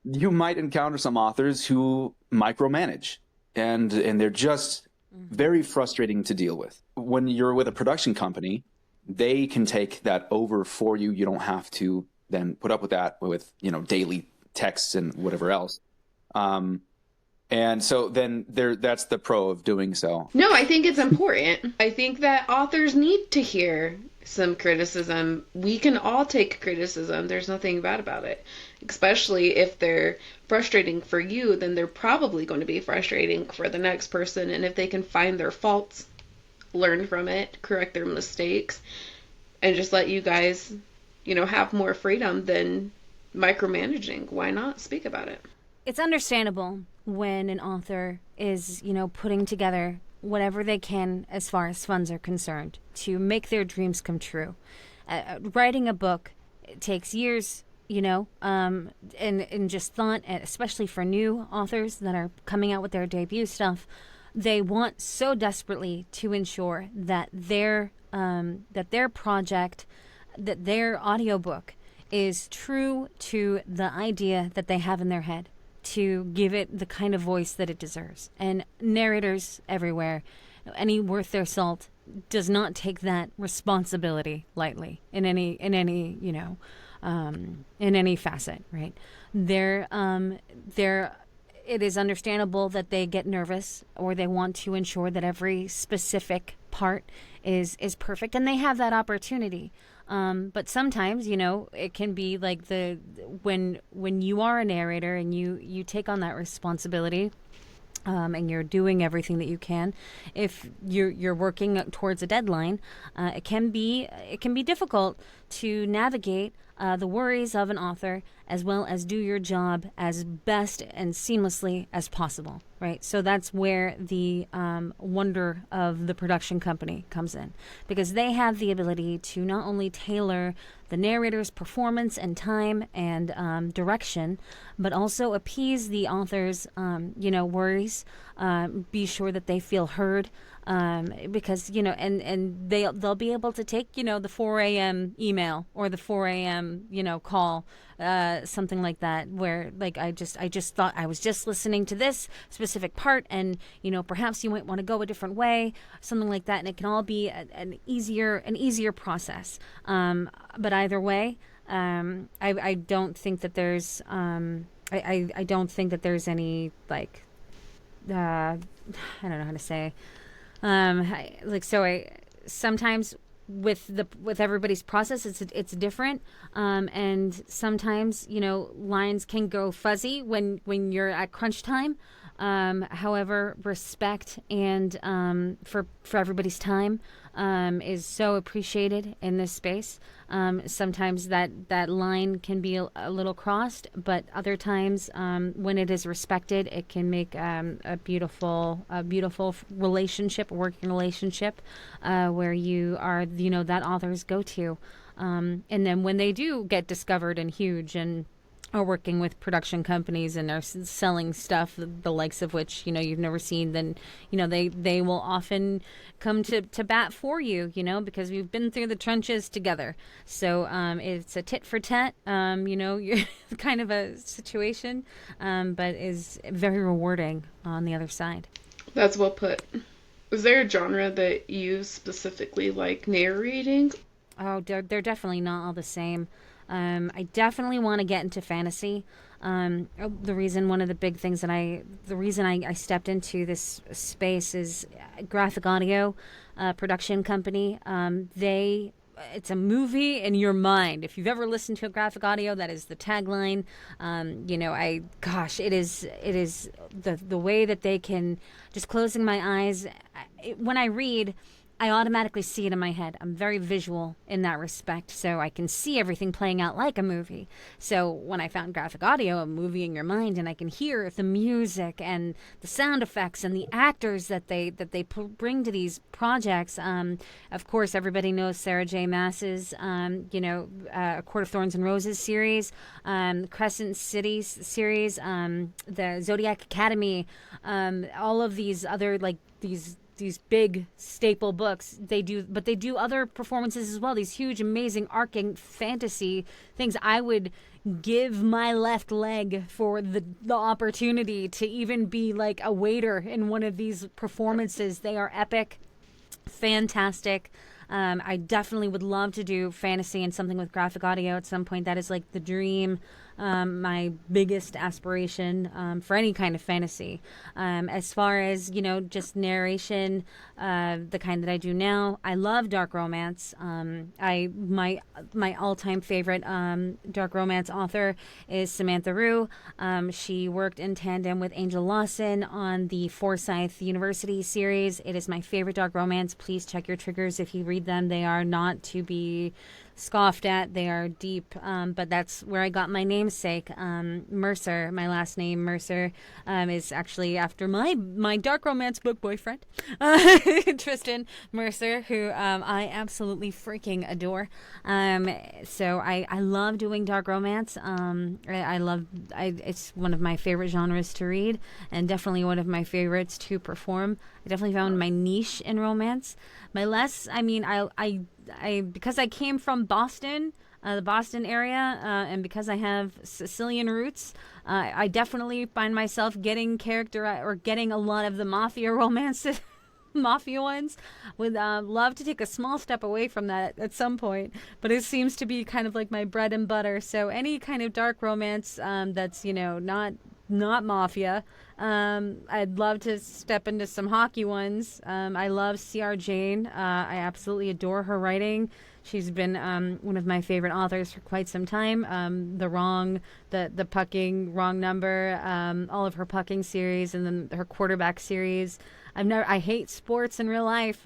you might encounter some authors who micromanage, and they're just very frustrating to deal with. When you're with a production company, they can take that over for you. You don't have to then put up with that with daily texts and whatever else. And so then that's the pro of doing so. No, I think it's important. I think that authors need to hear some criticism. We can all take criticism. There's nothing bad about it. Especially if they're frustrating for you, then they're probably going to be frustrating for the next person. And if they can find their faults, learn from it, correct their mistakes, and just let you guys, have more freedom than micromanaging, why not speak about it? It's understandable when an author is, putting together whatever they can as far as funds are concerned to make their dreams come true. Writing a book, it takes years, and just thought, especially for new authors that are coming out with their debut stuff, they want so desperately to ensure that their project, that their audiobook is true to the idea that they have in their head, to give it the kind of voice that it deserves. And narrators everywhere, any worth their salt, does not take that responsibility lightly in any facet, right? It is understandable that they get nervous, or they want to ensure that every specific part is perfect, and they have that opportunity. But sometimes, it can be like when you are a narrator and you take on that responsibility, and you're doing everything that you can. If you're working towards a deadline, it can be difficult to navigate the worries of an author, as well as do your job as best and seamlessly as possible, right? So that's where the wonder of the production company comes in, because they have the ability to not only tailor the narrator's performance and time and direction, but also appease the author's, worries, be sure that they feel heard, because, and they'll be able to take, the 4 a.m. email or the 4 a.m., call, something like that, where like I just thought I was just listening to this specific part, and perhaps you might want to go a different way, something like that, and it can all be an easier process. But either way, I don't think that there's I don't think that there's any like I don't know how to say I sometimes with everybody's process it's different, and sometimes lines can go fuzzy when you're at crunch time. However, respect and for everybody's time is so appreciated in this space. Sometimes that line can be a little crossed, but other times when it is respected, it can make a beautiful relationship, working relationship, where you are that author's go-to. And then when they do get discovered and huge and are working with production companies and are selling stuff the likes of which you've never seen, then they will often come to bat for you, because we've been through the trenches together. So it's a tit for tat, you're kind of a situation, but is very rewarding on the other side. That's well put. Is there a genre that you specifically like narrating? Oh, they're definitely not all the same. I definitely want to get into fantasy. The reason I stepped into this space is graphic audio production company. It's a movie in your mind. If you've ever listened to a graphic audio, that is the tagline. It is the way that they can, just closing my eyes. When I read, I automatically see it in my head. I'm very visual in that respect, so I can see everything playing out like a movie. So when I found graphic audio, a movie in your mind, and I can hear the music and the sound effects and the actors that they bring to these projects. Of course, everybody knows Sarah J. Maas's, A Court of Thorns and Roses series, Crescent City series, the Zodiac Academy, all of these other these big staple books. They do other performances as well, these huge, amazing, arcing fantasy things. I would give my left leg for the opportunity to even be like a waiter in one of these performances. They are epic, fantastic. I definitely would love to do fantasy and something with graphic audio at some point. That is like the dream, my biggest aspiration for any kind of fantasy. As far as, just narration, the kind that I do now, I love dark romance. My all-time favorite dark romance author is Samantha Rue. She worked in tandem with Angel Lawson on the Forsyth University series. It is my favorite dark romance. Please check your triggers if you read them. They are not to be scoffed at. They are deep, but that's where I got my namesake. Mercer, my last name, Mercer, is actually after my dark romance book boyfriend, Tristan Mercer, who I absolutely freaking adore. So I love doing dark romance. It's one of my favorite genres to read, and definitely one of my favorites to perform. I definitely found my niche in romance. I because I came from Boston, the Boston area, and because I have Sicilian roots, I definitely find myself getting getting a lot of the mafia romances, mafia ones. Would love to take a small step away from that at some point, but it seems to be kind of like my bread and butter. So any kind of dark romance that's not mafia. I'd love to step into some hockey ones. I love C.R. Jane. I absolutely adore her writing. She's been one of my favorite authors for quite some time. The Pucking, Wrong Number, all of her Pucking series, and then her Quarterback series. I hate sports in real life.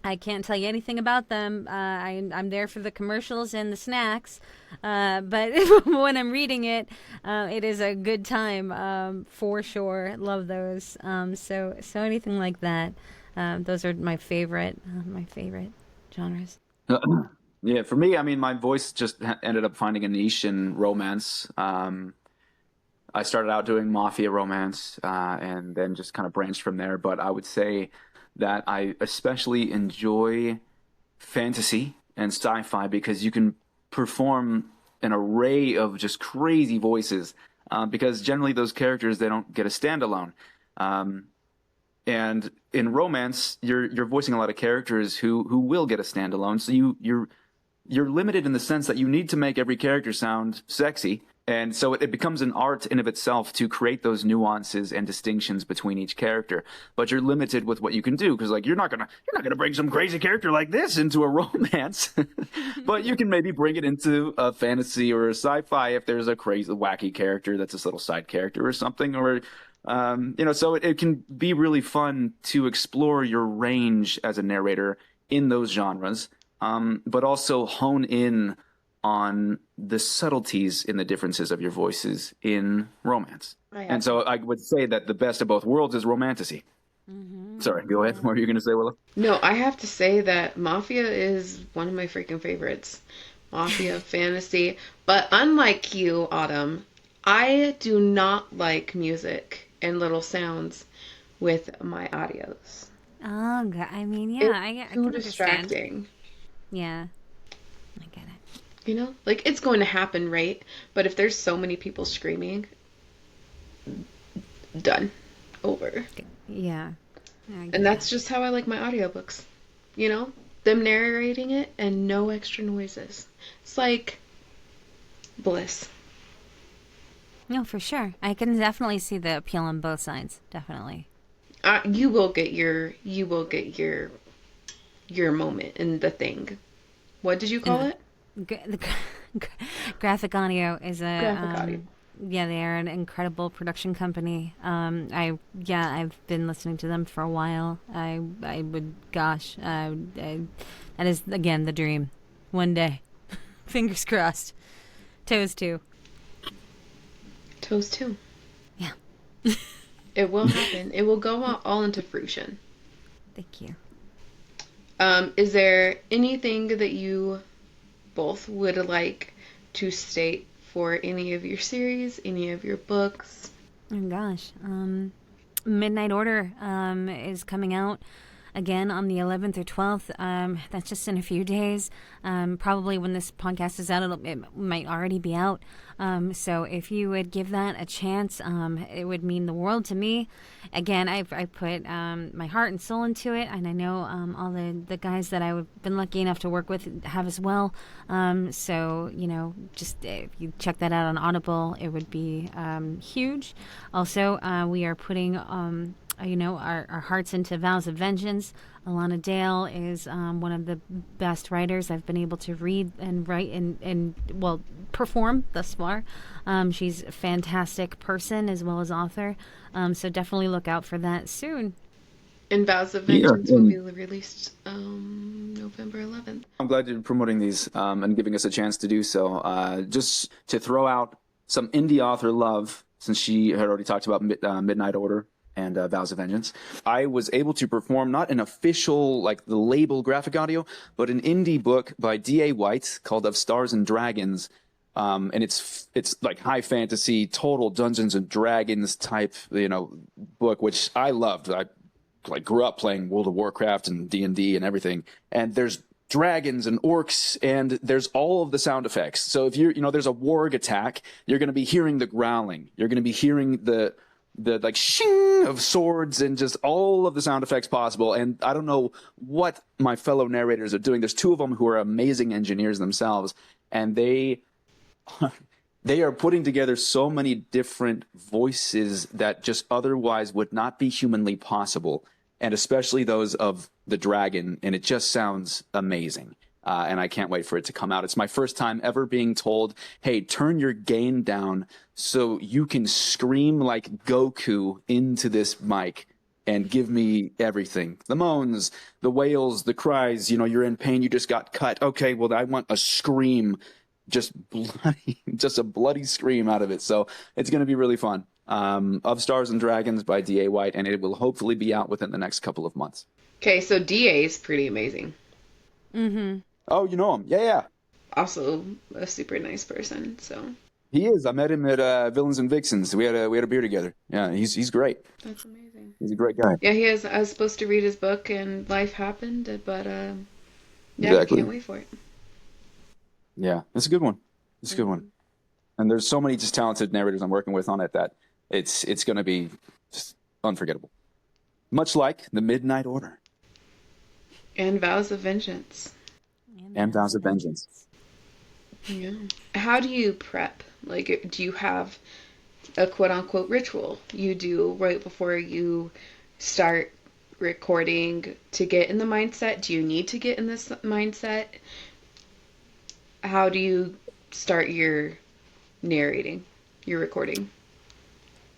I can't tell you anything about them. I'm there for the commercials and the snacks. But when I'm reading it, it is a good time, for sure. Love those. So anything like that. Those are my favorite genres. Yeah, for me, my voice just ended up finding a niche in romance. I started out doing mafia romance, and then just kind of branched from there. But I would say that I especially enjoy fantasy and sci-fi because you can perform an array of just crazy voices, because generally those characters, they don't get a standalone. And in romance, you're voicing a lot of characters who will get a standalone. So you're limited in the sense that you need to make every character sound sexy. And so it becomes an art in of itself to create those nuances and distinctions between each character. But you're limited with what you can do, because like you're not gonna bring some crazy character like this into a romance, but you can maybe bring it into a fantasy or a sci-fi if there's a crazy, wacky character that's this little side character or something, or so it can be really fun to explore your range as a narrator in those genres, but also hone in on the subtleties in the differences of your voices in romance. And so I would say that the best of both worlds is romantasy. Sorry, go ahead. What were you going to say, Willa? No, I have to say that Mafia is one of my freaking favorites. Mafia, fantasy. But unlike you, Autumn, I do not like music and little sounds with my audios. Oh, I mean, yeah, I Too can distracting. understand. Yeah, I get it. You know, like it's going to happen, right? But if there's so many people screaming, done, over. Yeah. And that's just how I like my audiobooks. You know, them narrating it and no extra noises. It's like bliss. No, for sure. I can definitely see the appeal on both sides. Definitely. You will get your moment in the thing. What did you call it? The graphic audio is a Graphic audio. Yeah, they are an incredible production company. I've been listening to them for a while. That is again the dream. One day, fingers crossed. Toes too. Toes too. Yeah. It will happen. It will go all into fruition. Thank you. Is there anything that you both would like to state for any of your series, any of your books? Oh gosh. Midnight Order is coming out again on the 11th or 12th. That's just in a few days. Probably when this podcast is out, it might already be out. So if you would give that a chance, it would mean the world to me. Again, I put my heart and soul into it, and I know all the guys that I've been lucky enough to work with have as well. So, just if you check that out on Audible, it would be huge. Also, we are putting our hearts into Vows of Vengeance. Alana Dale is one of the best writers I've been able to read and write and perform thus far. She's a fantastic person as well as author. So definitely look out for that soon. And Vows of Vengeance will be released November 11th. I'm glad you're promoting these and giving us a chance to do so. Just to throw out some indie author love, since she had already talked about Midnight Order and Vows of Vengeance. I was able to perform not an official, like the label graphic audio, but an indie book by D.A. White called Of Stars and Dragons. And it's like high fantasy, total Dungeons and Dragons type, book, which I loved. I grew up playing World of Warcraft and D&D and everything. And there's dragons and orcs, and there's all of the sound effects. So if there's a warg attack, you're going to be hearing the growling. You're going to be hearing the like shing of swords and just all of the sound effects possible. And I don't know what my fellow narrators are doing. There's two of them who are amazing engineers themselves, and they are putting together so many different voices that just otherwise would not be humanly possible, and especially those of the dragon, and it just sounds amazing. And I can't wait for it to come out. It's my first time ever being told, hey, turn your gain down so you can scream like Goku into this mic and give me everything. The moans, the wails, the cries, you're in pain, you just got cut. Okay, well, I want a scream, just a bloody scream out of it. So it's going to be really fun. Of Stars and Dragons by D.A. White, and it will hopefully be out within the next couple of months. Okay, so D.A. is pretty amazing. Mm-hmm. Oh, you know him. Yeah. Also a super nice person, so. He is. I met him at Villains and Vixens. We had a beer together. Yeah, he's great. That's amazing. He's a great guy. Yeah, he is. I was supposed to read his book and life happened, but yeah, Exactly. I can't wait for it. Yeah, it's a good one. It's a good one. And there's so many just talented narrators I'm working with on it that it's going to be just unforgettable. Much like the Midnight Order. And Vows of Vengeance. and vows of vengeance. Yeah. How do you prep? Like, do you have a quote unquote ritual you do right before you start recording to get in the mindset? Do you need to get in this mindset? How do you start your narrating, your recording?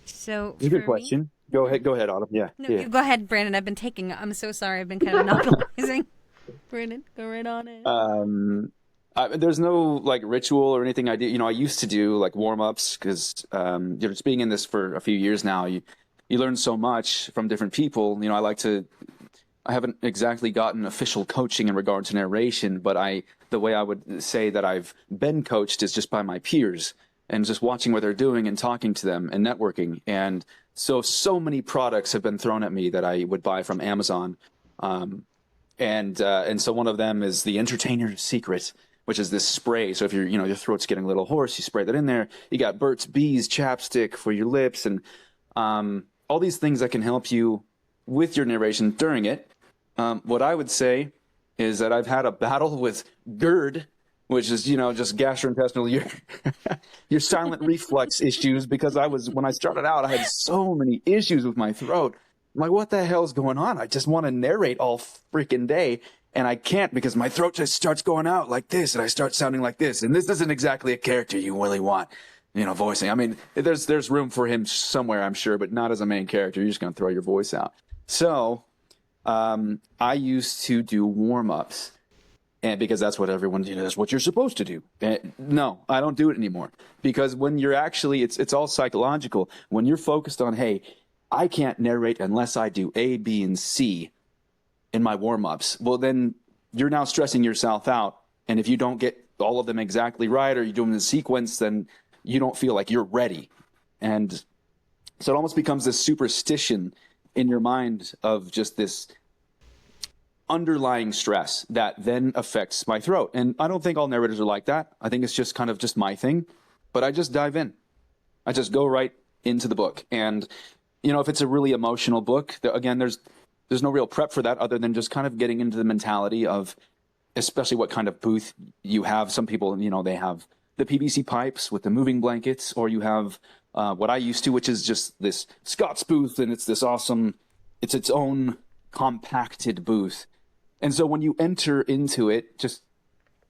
So Good for me, question. Go ahead, Autumn. Yeah, no, yeah. you go ahead, Brandon. I'm so sorry. I've been kind of monopolizing. Brandon, go right on it. There's no like ritual or anything I do. I used to do like warm ups because just being in this for a few years now, you learn so much from different people. I haven't exactly gotten official coaching in regard to narration, but the way I would say that I've been coached is just by my peers and just watching what they're doing and talking to them and networking. And so many products have been thrown at me that I would buy from Amazon. And so one of them is the Entertainer's Secret, which is this spray. So if your throat's getting a little hoarse, you spray that in there. You got Burt's Bees chapstick for your lips, and all these things that can help you with your narration during it. What I would say is that I've had a battle with GERD, which is just gastrointestinal your silent reflux issues, because when I started out, I had so many issues with my throat. I'm like, what the hell's going on? I just want to narrate all freaking day, and I can't because my throat just starts going out like this, and I start sounding like this. And this isn't exactly a character you really want, voicing. I mean, there's room for him somewhere, I'm sure, but not as a main character. You're just going to throw your voice out. So I used to do warm-ups, and because that's what everyone, that's what you're supposed to do. And no, I don't do it anymore, because when you're actually, it's all psychological. When you're focused on, hey, I can't narrate unless I do A, B, and C in my warm-ups. Well, then you're now stressing yourself out. And if you don't get all of them exactly right, or you do them in sequence, then you don't feel like you're ready. And so it almost becomes this superstition in your mind of just this underlying stress that then affects my throat. And I don't think all narrators are like that. I think it's just kind of just my thing. But I just dive in. I just go right into the book. And if it's a really emotional book, again, there's no real prep for that other than just kind of getting into the mentality of, especially what kind of booth you have. Some people, they have the PVC pipes with the moving blankets, or you have what I used to, which is just this Scott's booth, and it's this awesome, it's its own compacted booth. And so when you enter into it,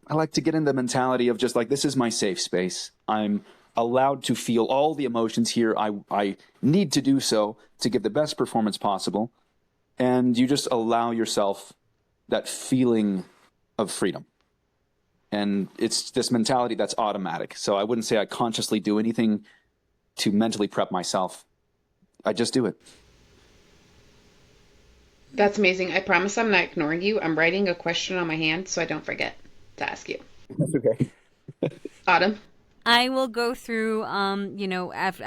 I like to get in the mentality of just like, this is my safe space. I'm allowed to feel all the emotions here. I need to do so to give the best performance possible. And you just allow yourself that feeling of freedom. And it's this mentality that's automatic. So I wouldn't say I consciously do anything to mentally prep myself. I just do it. That's amazing. I promise I'm not ignoring you. I'm writing a question on my hand so I don't forget to ask you. That's okay. Autumn? I will go through, after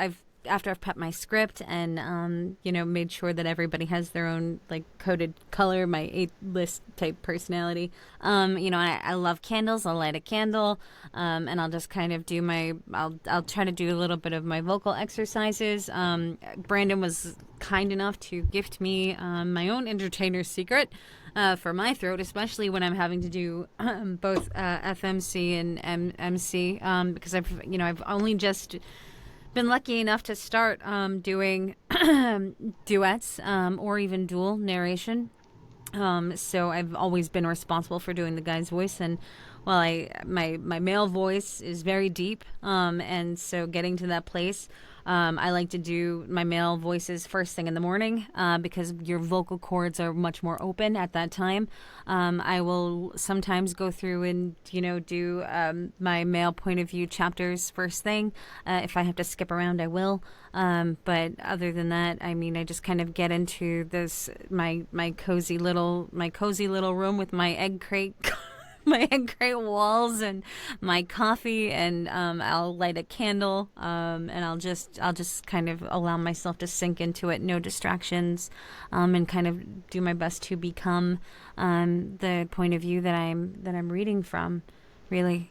I've prepped my script and, made sure that everybody has their own like coded color, my A-list type personality. I love candles. I'll light a candle, and I'll just kind of do I'll try to do a little bit of my vocal exercises. Brandon was kind enough to gift me my own entertainer's secret. For my throat, especially when I'm having to do both FMC and MC, because I've only just been lucky enough to start doing duets or even dual narration. So I've always been responsible for doing the guy's voice, and my male voice is very deep, and so getting to that place. I like to do my male voices first thing in the morning because your vocal cords are much more open at that time. I will sometimes go through and, do my male point of view chapters first thing. If I have to skip around, I will. But other than that, I just kind of get into this, my cozy little room with my egg crate my egg crate walls and my coffee, and I'll light a candle, and I'll just kind of allow myself to sink into it, no distractions, and kind of do my best to become the point of view that I'm reading from, really.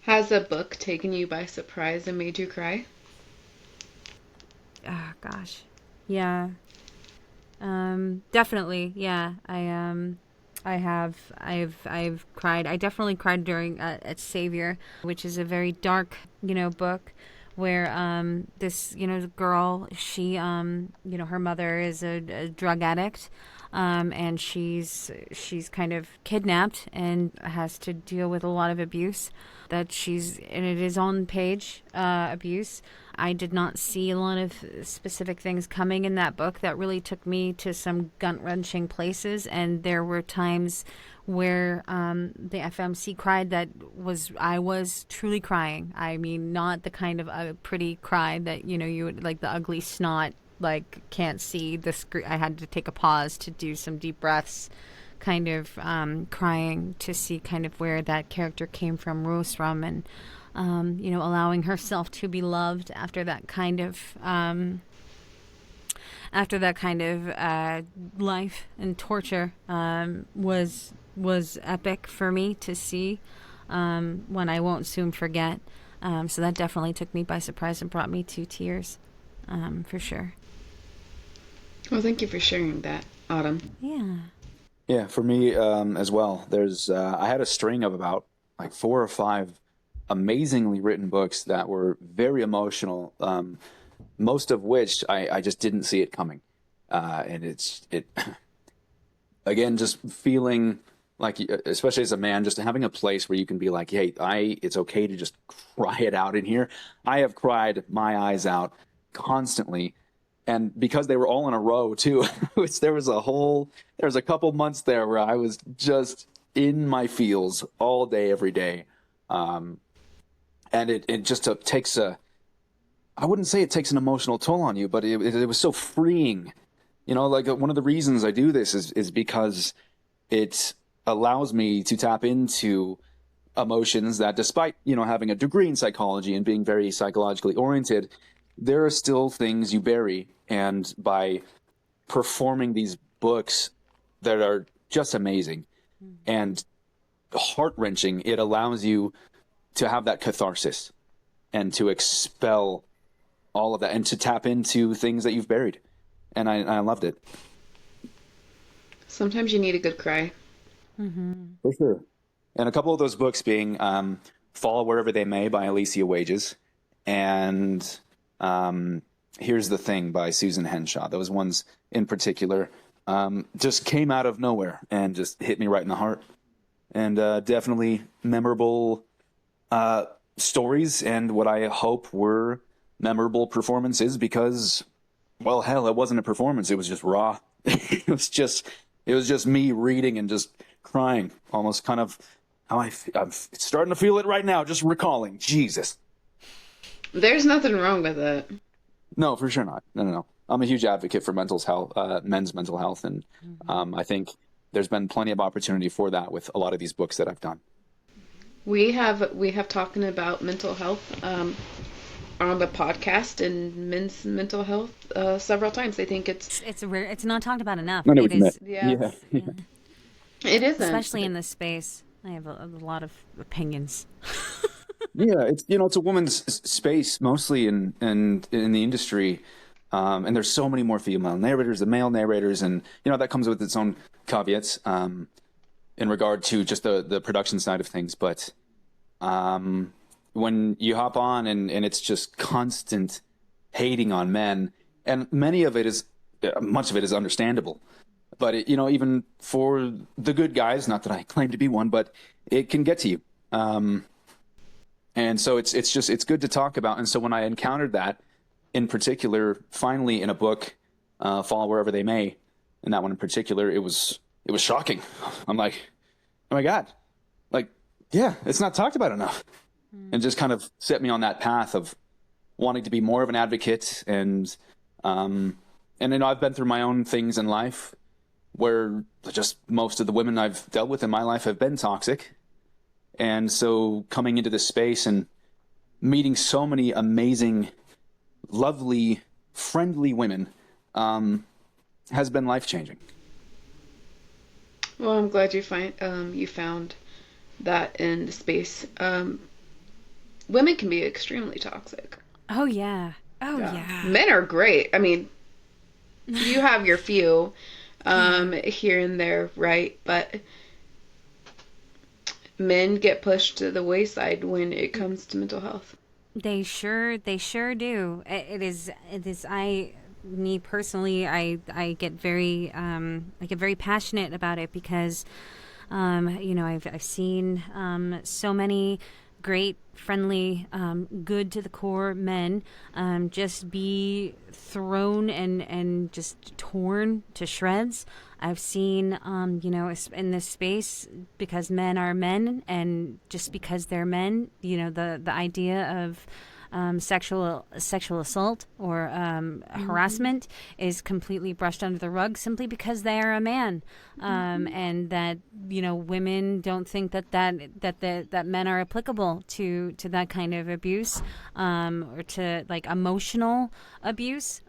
Has a book taken you by surprise and made you cry? Oh gosh, yeah, definitely, yeah. I've cried. I definitely cried during at Savior, which is a very dark, book where this, girl, she her mother is a drug addict. And she's kind of kidnapped and has to deal with a lot of abuse and it is on page abuse. I did not see a lot of specific things coming in that book that really took me to some gut-wrenching places, and there were times where the FMC cried I was truly crying. I mean, not the kind of a pretty cry that, you would, like the ugly snot, like can't see the screen. I had to take a pause to do some deep breaths, kind of crying to see kind of where that character came from, Rose from, and allowing herself to be loved after that kind of life and torture was epic for me to see, when I won't soon forget. So that definitely took me by surprise and brought me to tears, for sure. Well, thank you for sharing that, Autumn. Yeah, for me as well. There's I had a string of about like 4 or 5 amazingly written books that were very emotional, most of which I just didn't see it coming. And it again, just feeling like, especially as a man, just having a place where you can be like, hey, it's okay to just cry it out in here. I have cried my eyes out constantly. And because they were all in a row too, there was a couple months there where I was just in my feels all day, every day. And it just takes I wouldn't say it takes an emotional toll on you, but it was so freeing. Like one of the reasons I do this is because it allows me to tap into emotions that, despite, having a degree in psychology and being very psychologically oriented, there are still things you bury. And by performing these books that are just amazing and heart-wrenching, it allows you to have that catharsis and to expel all of that and to tap into things that you've buried. And I loved it. Sometimes you need a good cry. For sure. And a couple of those books being Fall Wherever They May by Alicia Wages and Here's the Thing by Susan Henshaw. Those ones in particular just came out of nowhere and just hit me right in the heart. And definitely memorable stories, and what I hope were memorable performances, because, well, hell, it wasn't a performance. It was just raw. It was just me reading and just crying, almost kind of how I'm starting to feel it right now, just recalling. Jesus. There's nothing wrong with it. No, for sure not. No. I'm a huge advocate for men's mental health, and I think there's been plenty of opportunity for that with a lot of these books that I've done. We have talking about mental health on the podcast and men's mental health several times. I think it's rare. It's not talked about enough. I know It what you is. meant. Yeah. It isn't, especially in this space. I have a lot of opinions. Yeah, it's a woman's space mostly in the industry, and there's so many more female narrators than male narrators, and that comes with its own caveats in regard to just the production side of things. But when you hop on and it's just constant hating on men, and much of it is understandable, but even for the good guys, not that I claim to be one, but it can get to you. And so it's good to talk about. And so when I encountered that in particular, finally in a book, Fall Wherever They May, and that one in particular, it was shocking. I'm like, oh my God, like, yeah, it's not talked about enough. And just kind of set me on that path of wanting to be more of an advocate. And I've been through my own things in life where just most of the women I've dealt with in my life have been toxic. And so coming into this space and meeting so many amazing, lovely, friendly women has been life-changing. Well, I'm glad you found that in the space. Women can be extremely toxic. Oh yeah. Oh yeah. Men are great. I mean, you have your few, here and there, right? But men get pushed to the wayside when it comes to mental health. They sure do. Me personally, I get very passionate about it because, I've seen so many great, friendly, good to the core men just be thrown and just torn to shreds. I've seen, in this space, because men are men, and just because they're men, the idea of sexual assault or harassment is completely brushed under the rug simply because they are a man, and that women don't think that men are applicable to that kind of abuse, or to like emotional abuse,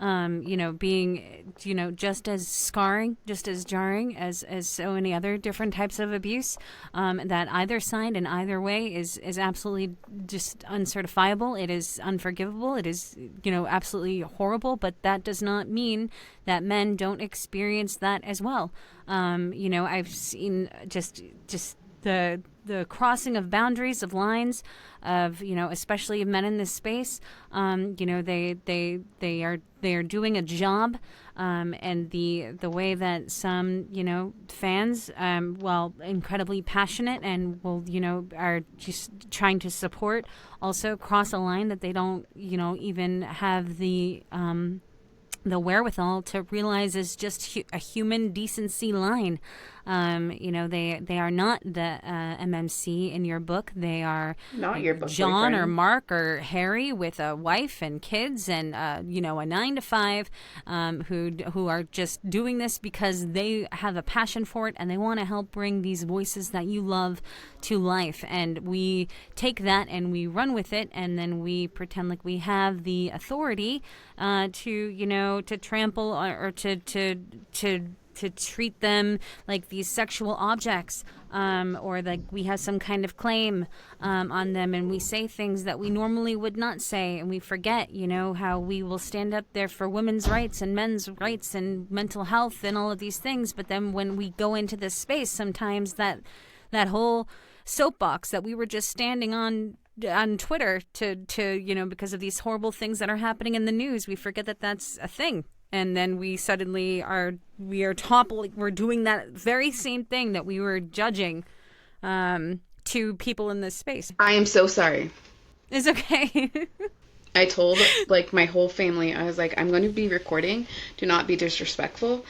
being just as scarring, just as jarring as so many other different types of abuse, that either side and either way is absolutely just uncertifiable. It is unforgivable. It is, absolutely horrible, but that does not mean that men don't experience that as well. I've seen just the crossing of boundaries, of lines, of especially of men in this space. They are doing a job, and the way that some fans, while incredibly passionate and will are just trying to support, also cross a line that they don't even have the wherewithal to realize is just a human decency line. They are not the MMC in your book. They are Not your book John boyfriend. or Mark or Harry with a wife and kids and a 9 to 5, who are just doing this because they have a passion for it and they want to help bring these voices that you love to life. And we take that and we run with it, and then we pretend like we have the authority to trample or to treat them like these sexual objects, or like we have some kind of claim on them, and we say things that we normally would not say, and we forget, how we will stand up there for women's rights and men's rights and mental health and all of these things. But then when we go into this space, sometimes that whole soapbox that we were just standing on Twitter to because of these horrible things that are happening in the news, we forget that that's a thing. And then we suddenly are toppling. We're doing that very same thing that we were judging to people in this space. I am so sorry. It's okay. I told my whole family, I was like, I'm going to be recording. Do not be disrespectful.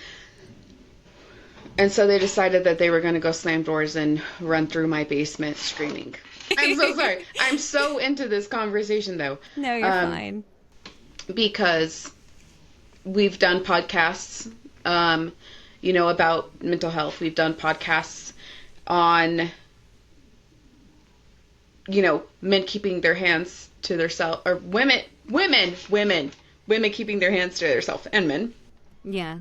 And so they decided that they were going to go slam doors and run through my basement screaming. I'm so sorry. I'm so into this conversation, though. No, you're fine. Because we've done podcasts, about mental health. We've done podcasts on, men keeping their hands to themselves, or women keeping their hands to themselves, and men. Yeah.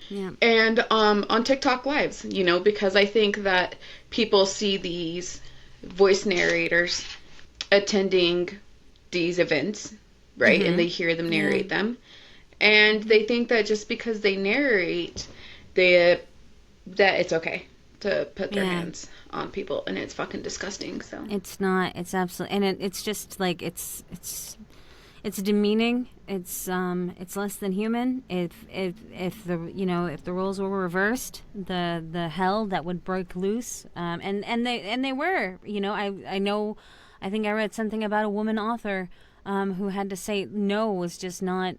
Yeah. And on TikTok lives, because I think that people see these voice narrators attending these events, right? Mm-hmm. And they hear them narrate them. And they think that just because they narrate, that it's okay to put their hands on people, and it's fucking disgusting. So it's not. It's absolutely, and it's just like it's demeaning. It's less than human. If the roles were reversed, the hell that would break loose. And they were. I know. I think I read something about a woman author who had to say no was just not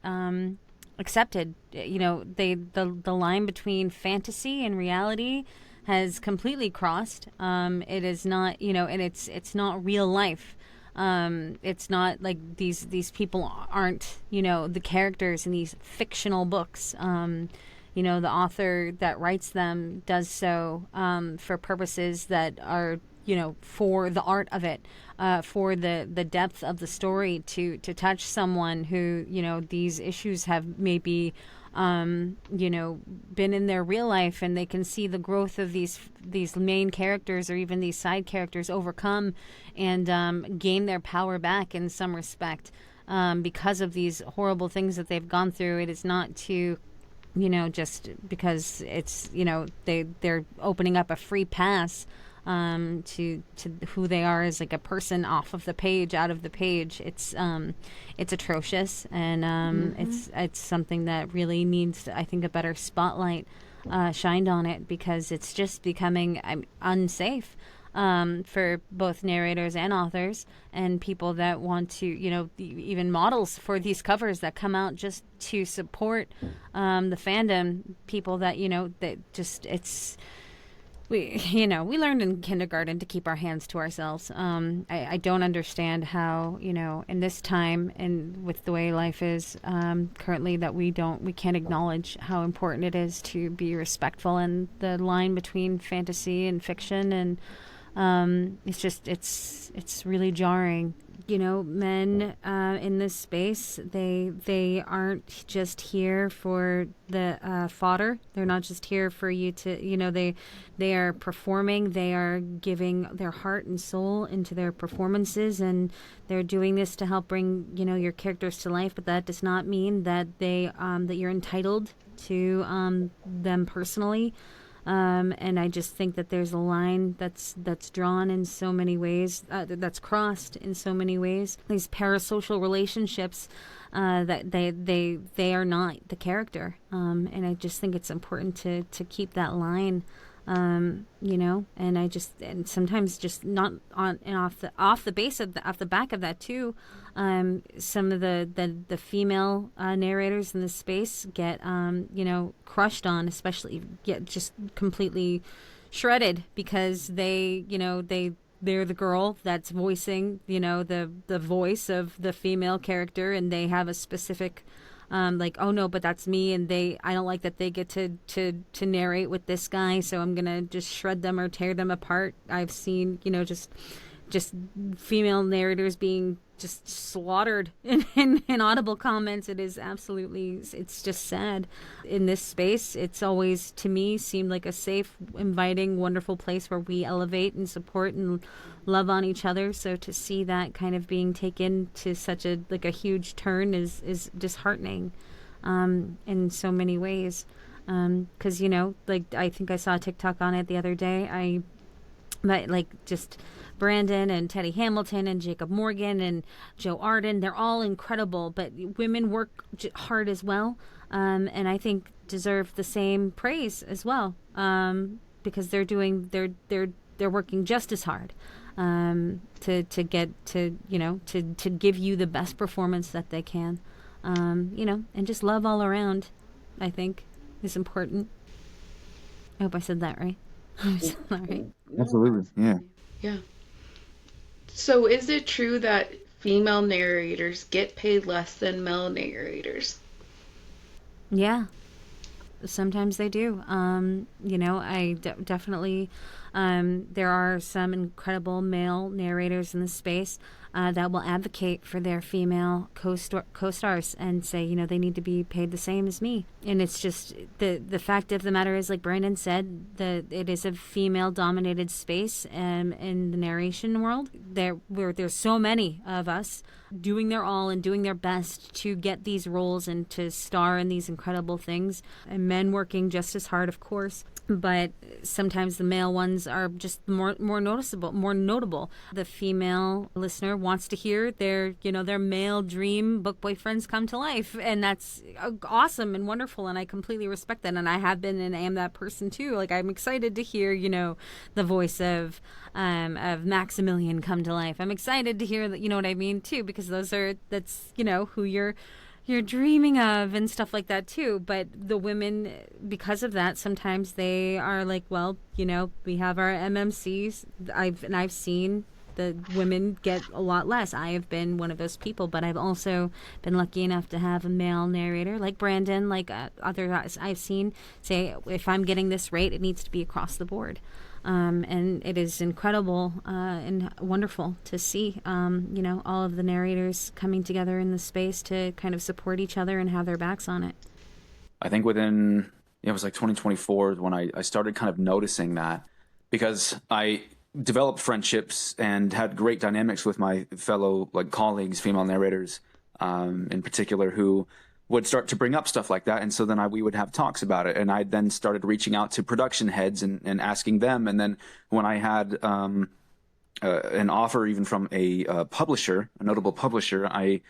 accepted. The line between fantasy and reality has completely crossed. It is not, and it's not real life. It's not like these people aren't, the characters in these fictional books. The author that writes them does so for purposes that are, for the art of it, for the depth of the story, to touch someone who, these issues have maybe, been in their real life, and they can see the growth of these main characters or even these side characters overcome and gain their power back in some respect because of these horrible things that they've gone through. It is not to just because it's, they're opening up a free pass to who they are as like a person off of the page, out of the page. It's atrocious, and it's something that really needs, I think, a better spotlight shined on it, because it's just becoming unsafe for both narrators and authors and people that want to, even models for these covers that come out just to support the fandom. People that, that just, we learned in kindergarten to keep our hands to ourselves. I don't understand how, in this time and with the way life is currently, that we can't acknowledge how important it is to be respectful, and the line between fantasy and fiction. And it's really jarring. Men in this space, they aren't just here for the fodder. They're not just here for you to, they are performing. They are giving their heart and soul into their performances, and they're doing this to help bring, your characters to life. But that does not mean that that you're entitled to them personally. And I just think that there's a line that's drawn in so many ways, that's crossed in so many ways. These parasocial relationships, that they are not the character, and I just think it's important to keep that line. And sometimes just not on and off the base of off the back of that too. Some of the female narrators in this space get crushed on, especially get just completely shredded, because they're the girl that's voicing the voice of the female character, and they have a specific oh no, but that's me, and I don't like that they get to narrate with this guy, so I'm gonna just shred them or tear them apart. I've seen just female narrators being just slaughtered in audible comments. It is absolutely, it's just sad. In this space, it's always, to me, seemed like a safe, inviting, wonderful place where we elevate and support and love on each other. So to see that kind of being taken to such a huge turn is disheartening in so many ways. Because I think I saw a TikTok on it the other day. Just Brandon and Teddy Hamilton and Jacob Morgan and Joe Arden, they're all incredible, but women work hard as well, and I think deserve the same praise as well, because they're working just as hard to get to give you the best performance that they can, and just love all around, I think, is important. I hope I said that right. I said that right. Absolutely, yeah. Yeah. So is it true that female narrators get paid less than male narrators? Yeah. Sometimes they do. Definitely, there are some incredible male narrators in the space that will advocate for their female co-stars and say, they need to be paid the same as me. And it's just the fact of the matter is, like Brandon said, it is a female-dominated space in the narration world. There's so many of us doing their all and doing their best to get these roles and to star in these incredible things, and men working just as hard, of course. But sometimes the male ones are just more noticeable, more notable. The female listener wants to hear their male dream book boyfriends come to life, and that's awesome and wonderful, and I completely respect that, and I have been and am that person too. Like, I'm excited to hear the voice of Maximilian come to life. I'm excited to hear that, what I mean too, because that's who you're dreaming of and stuff like that too. But the women, because of that, sometimes they are like, well, we have our MMCs. I've seen the women get a lot less. I have been one of those people, but I've also been lucky enough to have a male narrator like Brandon, like others I've seen say, if I'm getting this rate, it needs to be across the board. And it is incredible and wonderful to see, all of the narrators coming together in the space to kind of support each other and have their backs on it. I think it was like 2024 when I started kind of noticing that, because I developed friendships and had great dynamics with my fellow colleagues, female narrators in particular, who would start to bring up stuff like that. And so then we would have talks about it. And I then started reaching out to production heads and asking them. And then when I had an offer even from a publisher, a notable publisher, I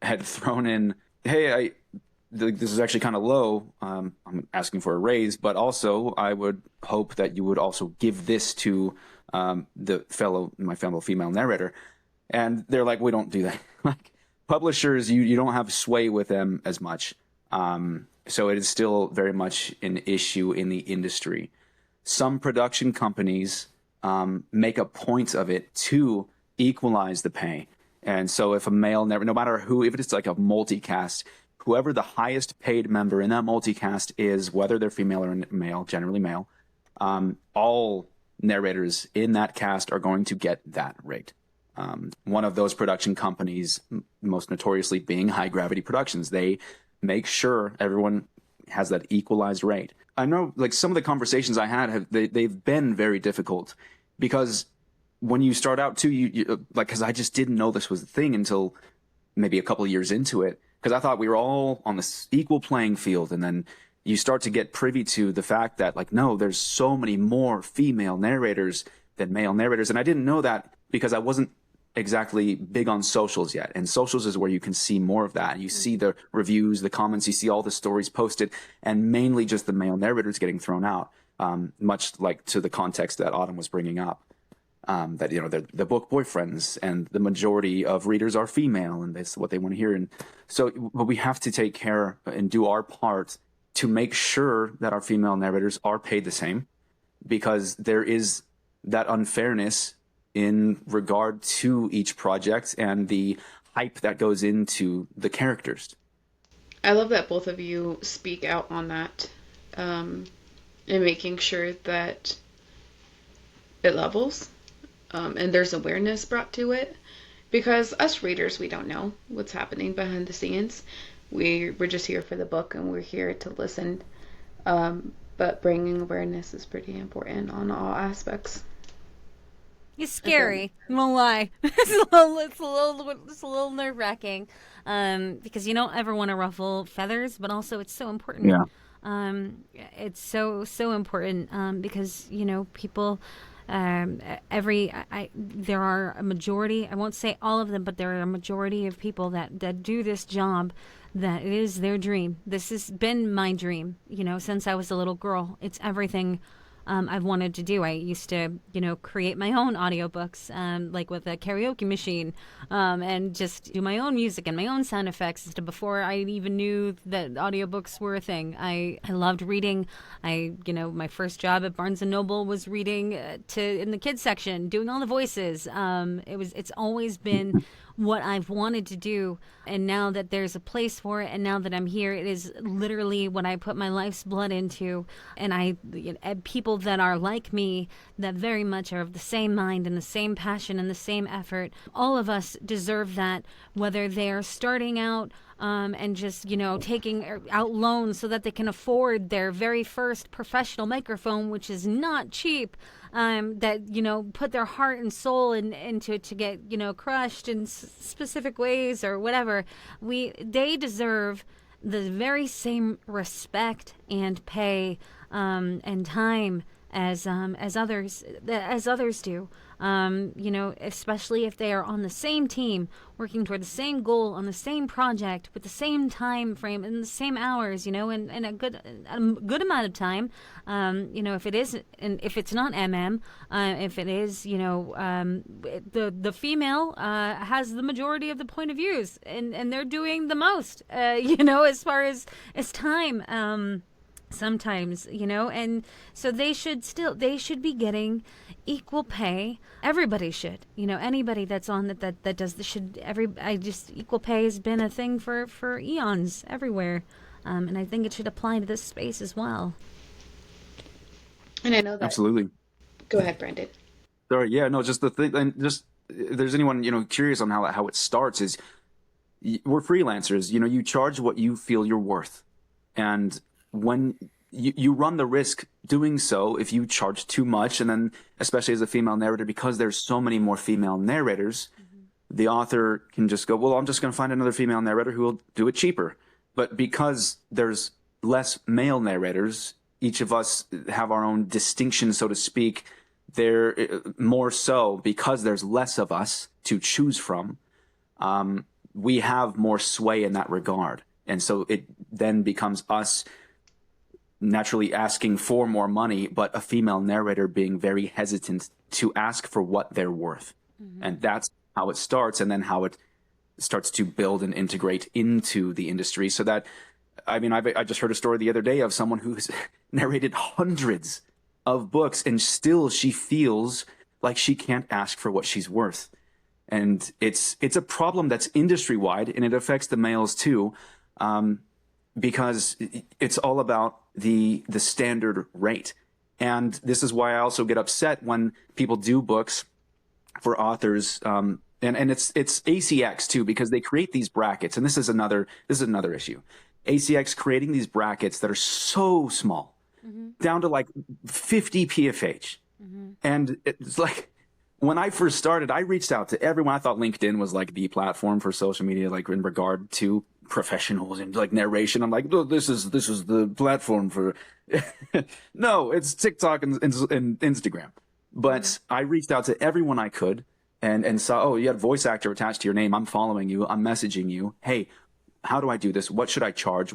had thrown in, hey, this is actually kind of low. I'm asking for a raise, but also I would hope that you would also give this to my fellow female narrator. And they're like, we don't do that. Like, publishers, you don't have sway with them as much. So it is still very much an issue in the industry. Some production companies make a point of it to equalize the pay. And so if a male narrator, no matter who, if it's like a multicast, whoever the highest paid member in that multicast is, whether they're female or male, generally male, all narrators in that cast are going to get that rate. One of those production companies, most notoriously being High Gravity Productions, they make sure everyone has that equalized rate. I know, like, some of the conversations I had, they've been very difficult, because when you start out too, you like, because I just didn't know this was a thing until maybe a couple of years into it, because I thought we were all on this equal playing field, and then you start to get privy to the fact that, like, no, there's so many more female narrators than male narrators, and I didn't know that because I wasn't exactly big on socials yet, and socials is where you can see more of that. You see the reviews, the comments, you see all the stories posted, and mainly just the male narrators getting thrown out, much like to the context that Autumn was bringing up. That, you know, they're the book boyfriends, and the majority of readers are female, and that's what they want to hear. And so, but we have to take care and do our part to make sure that our female narrators are paid the same, because there is that unfairness in regard to each project and the hype that goes into the characters. I love that both of you speak out on that, and making sure that it levels. And there's awareness brought to it, because us readers, we don't know what's happening behind the scenes. We're just here for the book, and we're here to listen. But bringing awareness is pretty important on all aspects. It's scary. I won't lie. It's a little nerve wracking, because you don't ever want to ruffle feathers, but also it's so important. Yeah. It's so important, because, you know, people. There are a majority, I won't say all of them, but there are a majority of people that do this job, that it is their dream. This has been my dream, you know, since I was a little girl. It's everything I've wanted to do. I used to, you know, create my own audiobooks, like with a karaoke machine, and just do my own music and my own sound effects before I even knew that audiobooks were a thing. I loved reading. My first job at Barnes & Noble was reading in the kids section, doing all the voices. It's always been what I've wanted to do, and now that there's a place for it, and now that I'm here, it is literally what I put my life's blood into. And people that are like me, that very much are of the same mind and the same passion and the same effort, all of us deserve that, whether they're starting out and just, you know, taking out loans so that they can afford their very first professional microphone, which is not cheap, that, you know, put their heart and soul into it to get, you know, crushed in specific ways or whatever. They deserve the very same respect and pay and time as others do. You know, especially if they are on the same team, working toward the same goal on the same project with the same time frame and the same hours, you know, and a good amount of time. You know, if it is, and if it's not if it is, you know, the female has the majority of the point of views, and they're doing the most, you know, as far as time. Sometimes, you know, and so they should be getting equal pay. Everybody should, you know, anybody that's on that does this equal pay has been a thing for eons everywhere, and I think it should apply to this space as well. And I know that. Absolutely. Go ahead, Brandon. Sorry, yeah, no, just the thing, and just if there's anyone, you know, curious on how it starts, is we're freelancers. You know, you charge what you feel you're worth, and when you run the risk doing so if you charge too much, and then especially as a female narrator, because there's so many more female narrators, the author can just go, well, I'm just going to find another female narrator who will do it cheaper. But because there's less male narrators, each of us have our own distinction, so to speak. There more so because there's less of us to choose from. We have more sway in that regard. And so it then becomes us naturally asking for more money, but a female narrator being very hesitant to ask for what they're worth. Mm-hmm. And that's how it starts, and then how it starts to build and integrate into the industry. So that, I mean, I just heard a story the other day of someone who's narrated hundreds of books, and still she feels like she can't ask for what she's worth. And it's a problem that's industry-wide, and it affects the males too, because it's all about the standard rate. And this is why I also get upset when people do books for authors, and it's ACX too, because they create these brackets, and this is another issue. ACX creating these brackets that are so small, mm-hmm. down to like 50 PFH, mm-hmm. and it's like, when I first started, I reached out to everyone. I thought LinkedIn was like the platform for social media, like in regard to professionals and like narration. I'm like, oh, this is the platform for. No, it's TikTok and Instagram. But I reached out to everyone I could, and saw, oh, you had a voice actor attached to your name. I'm following you. I'm messaging you. Hey, how do I do this? What should I charge?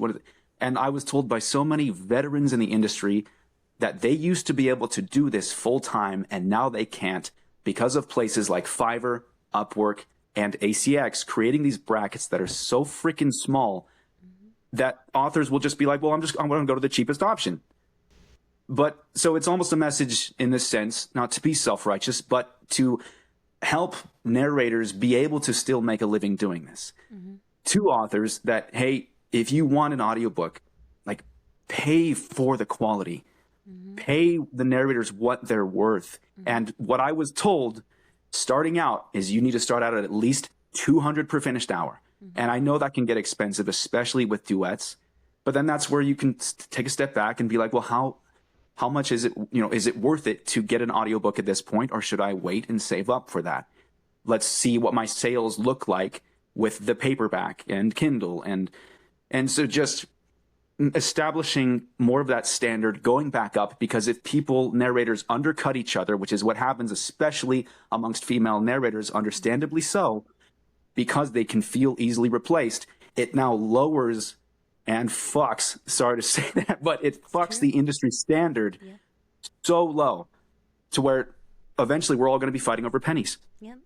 And I was told by so many veterans in the industry that they used to be able to do this full time, and now they can't, because of places like Fiverr, Upwork, and ACX creating these brackets that are so freaking small that authors will just be like, well, I'm going to go to the cheapest option. But so it's almost a message in this sense, not to be self-righteous, but to help narrators be able to still make a living doing this. Mm-hmm. To authors that, hey, if you want an audiobook, like, pay for the quality. Mm-hmm. Pay the narrators what they're worth. Mm-hmm. And what I was told starting out is you need to start out at least 200 per finished hour. Mm-hmm. And I know that can get expensive, especially with duets. But then that's where you can take a step back and be like, well, how much is it, is it worth it to get an audiobook at this point, or should I wait and save up for that? Let's see what my sales look like with the paperback and Kindle. And so just establishing more of that standard, going back up, because if narrators undercut each other, which is what happens especially amongst female narrators, understandably so, because they can feel easily replaced, it now lowers and fucks, sorry to say that, but it fucks the industry standard so low to where eventually we're all going to be fighting over pennies. Yep,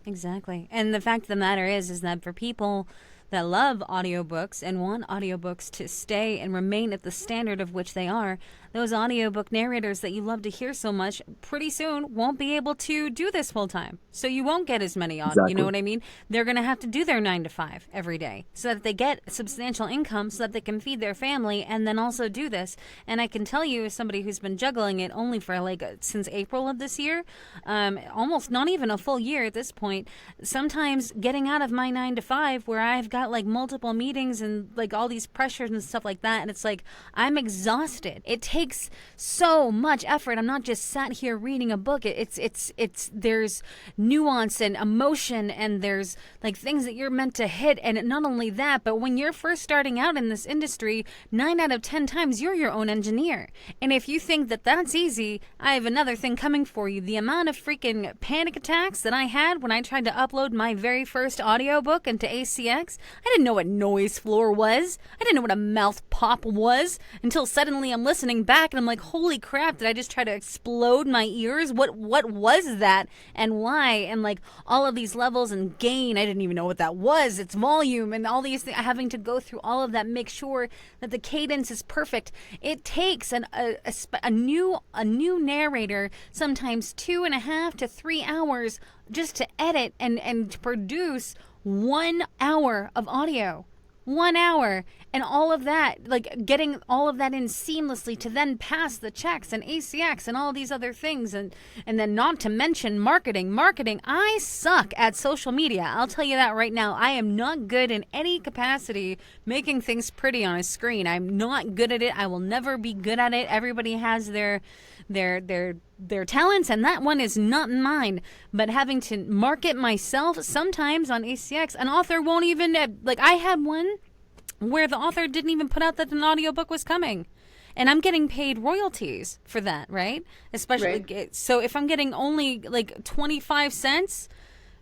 exactly. And the fact of the matter is that for people that love audiobooks and want audiobooks to stay and remain at the standard of which they are, those audiobook narrators that you love to hear so much pretty soon won't be able to do this full time. So you won't get as many Exactly. You know what I mean? They're going to have to do their 9 to 5 every day so that they get substantial income so that they can feed their family and then also do this. And I can tell you, as somebody who's been juggling it only for since April of this year, almost not even a full year at this point, sometimes getting out of my 9 to 5 where I've got like multiple meetings and like all these pressures and stuff like that, and it's like I'm exhausted. It takes so much effort. I'm not just sat here reading a book. It's there's nuance and emotion, and there's like things that you're meant to hit. And not only that, but when you're first starting out in this industry, 9 out of 10 times you're your own engineer. And if you think that that's easy, I have another thing coming for you. The amount of freaking panic attacks that I had when I tried to upload my very first audiobook into ACX, I didn't know what noise floor was. I didn't know what a mouth pop was until suddenly I'm listening back and I'm like, holy crap, did I just try to explode my ears? What was that and why? And like all of these levels and gain, I didn't even know what that was. It's volume and all these things, having to go through all of that, make sure that the cadence is perfect. It takes a new narrator sometimes 2.5 to 3 hours just to edit and to produce 1 hour of audio. 1 hour, and all of that, like getting all of that in seamlessly to then pass the checks and ACX and all these other things, and then not to mention marketing. I suck at social media. I'll tell you that right now. I am not good in any capacity making things pretty on a screen. I'm not good at it. I will never be good at it. Everybody has their talents, and that one is not mine. But having to market myself sometimes on ACX, an author won't even like. I had one where the author didn't even put out that an audiobook was coming. And I'm getting paid royalties for that, right? Especially, Right. so if I'm getting only like 25 cents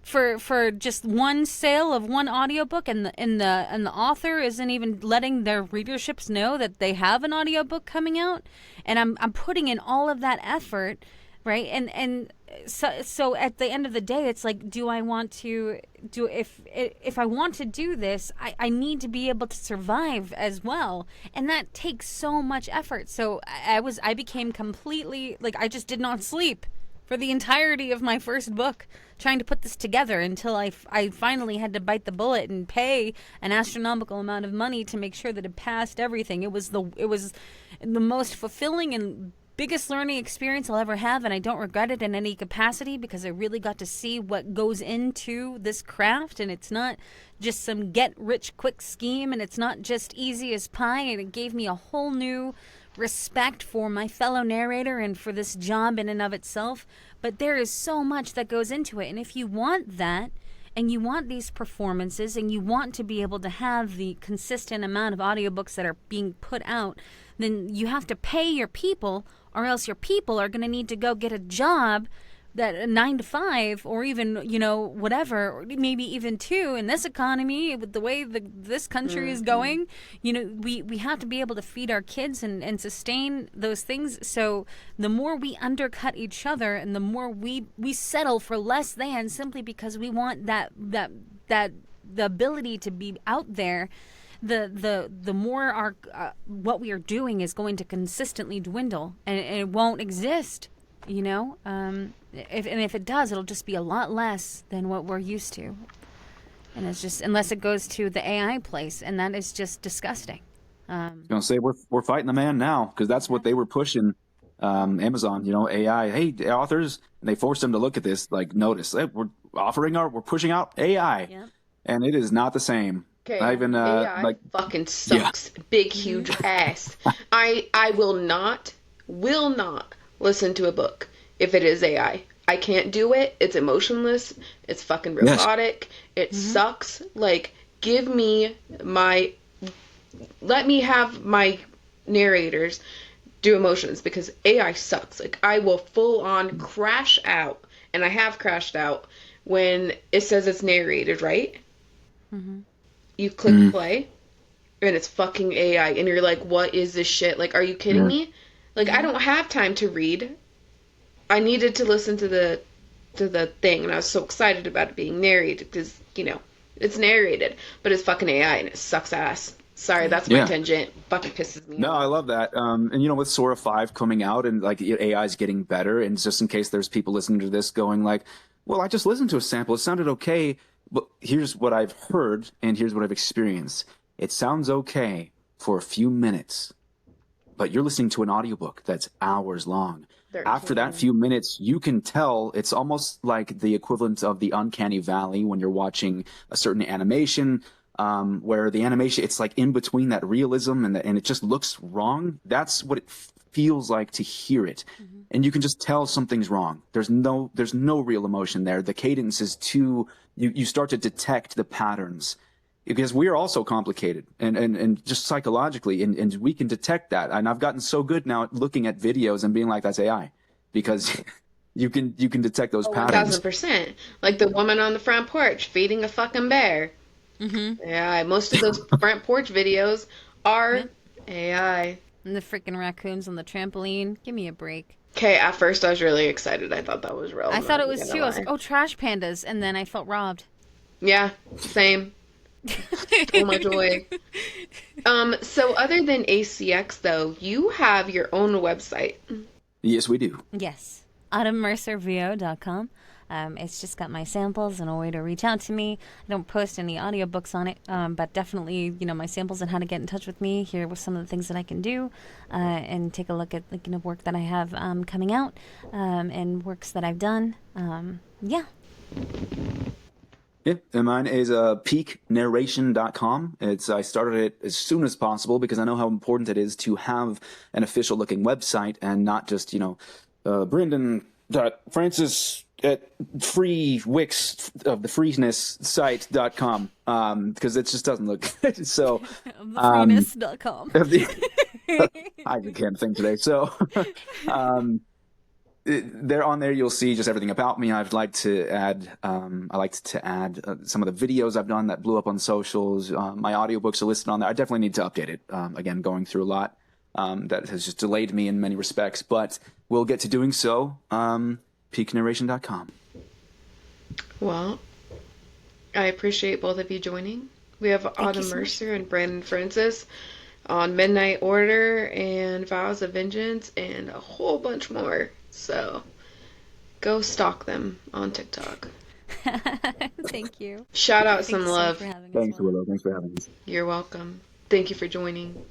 for just one sale of one audiobook, and the author isn't even letting their readerships know that they have an audiobook coming out, and I'm putting in all of that effort, right? And so at the end of the day, it's like, do I want to do, if I want to do this, I need to be able to survive as well, and that takes so much effort. So I became completely, like, I just did not sleep for the entirety of my first book trying to put this together until I finally had to bite the bullet and pay an astronomical amount of money to make sure that it passed everything. It was the most fulfilling and biggest learning experience I'll ever have, and I don't regret it in any capacity, because I really got to see what goes into this craft, and it's not just some get rich quick scheme, and it's not just easy as pie, and it gave me a whole new respect for my fellow narrator and for this job in and of itself. But there is so much that goes into it, and if you want that, and you want these performances, and you want to be able to have the consistent amount of audiobooks that are being put out, then you have to pay your people, or else your people are going to need to go get a job, that a 9 to 5, or even, whatever, or maybe even 2 in this economy with the way this country is going. We have to be able to feed our kids and sustain those things. So the more we undercut each other, and the more we settle for less than, simply because we want that the ability to be out there, the more our what we are doing is going to consistently dwindle, and it won't exist. If it does, it'll just be a lot less than what we're used to, and it's just, unless it goes to the AI place, and that is just disgusting. I was gonna say we're fighting the man now, because that's what they were pushing. Amazon, AI. Hey, the authors, and they forced them to look at this. Like, notice, hey, we're pushing out AI, Yep. and it is not the same. Okay, Not even AI fucking sucks. Big, huge ass. I will not listen to a book if it is AI. I can't do it. It's emotionless. It's fucking robotic. It sucks. Like, let me have my narrators do emotions, because AI sucks. Like, I will full on crash out, and I have crashed out when it says it's narrated, right? You click play, and it's fucking AI, and you're like, what is this shit? Like, are you kidding me? Like, I don't have time to read. I needed to listen to the thing, and I was so excited about it being narrated, because, it's narrated, but it's fucking AI, and it sucks ass. Sorry, that's my tangent. Fucking pisses me off. I love that. And with Sora 5 coming out, and like AI is getting better, and just in case there's people listening to this going like, well, I just listened to a sample, it sounded okay, but here's what I've heard, and here's what I've experienced. It sounds okay for a few minutes, but you're listening to an audiobook that's hours long. 13. After that few minutes, you can tell it's almost like the equivalent of the uncanny valley when you're watching a certain animation, where the animation, it's like in between that realism and it just looks wrong. That's what it feels like to hear it. And you can just tell something's wrong. There's no real emotion there. The cadence is too, you start to detect the patterns, because we are also complicated and just psychologically, and we can detect that. And I've gotten so good now at looking at videos and being like, that's AI, because you can detect those patterns. 1000%. Like the woman on the front porch feeding a fucking bear. Yeah, most of those front porch videos are AI. And the freaking raccoons on the trampoline. Give me a break. Okay, at first I was really excited. I thought that was real. I thought it was too. I was like, oh, trash pandas. And then I felt robbed. Yeah, same. Oh my joy. So other than ACX though, you have your own website. Yes, we do. Yes. AutumnMercerVO.com. It's just got my samples and a way to reach out to me. I don't post any audiobooks on it, but definitely, my samples and how to get in touch with me. Here with some of the things that I can do, and take a look at work that I have coming out, and works that I've done. Yeah. Yeah, and mine is peaknarration.com. I started it as soon as possible because I know how important it is to have an official looking website and not just, Brendan.Francis at free Wix of the freeness site.com, because it just doesn't look good. So, Thefreeness.com. I can't think today. So, there on there you'll see just everything about me. I like to add some of the videos I've done that blew up on socials. My audiobooks are listed on there. I definitely need to update it. Again, going through a lot that has just delayed me in many respects, but we'll get to doing so. peaknarration.com. Well, I appreciate both of you joining. We have Autumn Mercer and Brandon Francis on Midnight Order and Vows of Vengeance and a whole bunch more. So go stalk them on TikTok. Thank you. Shout out some love. Thanks, Willow. Thanks for having us. You're welcome. Thank you for joining.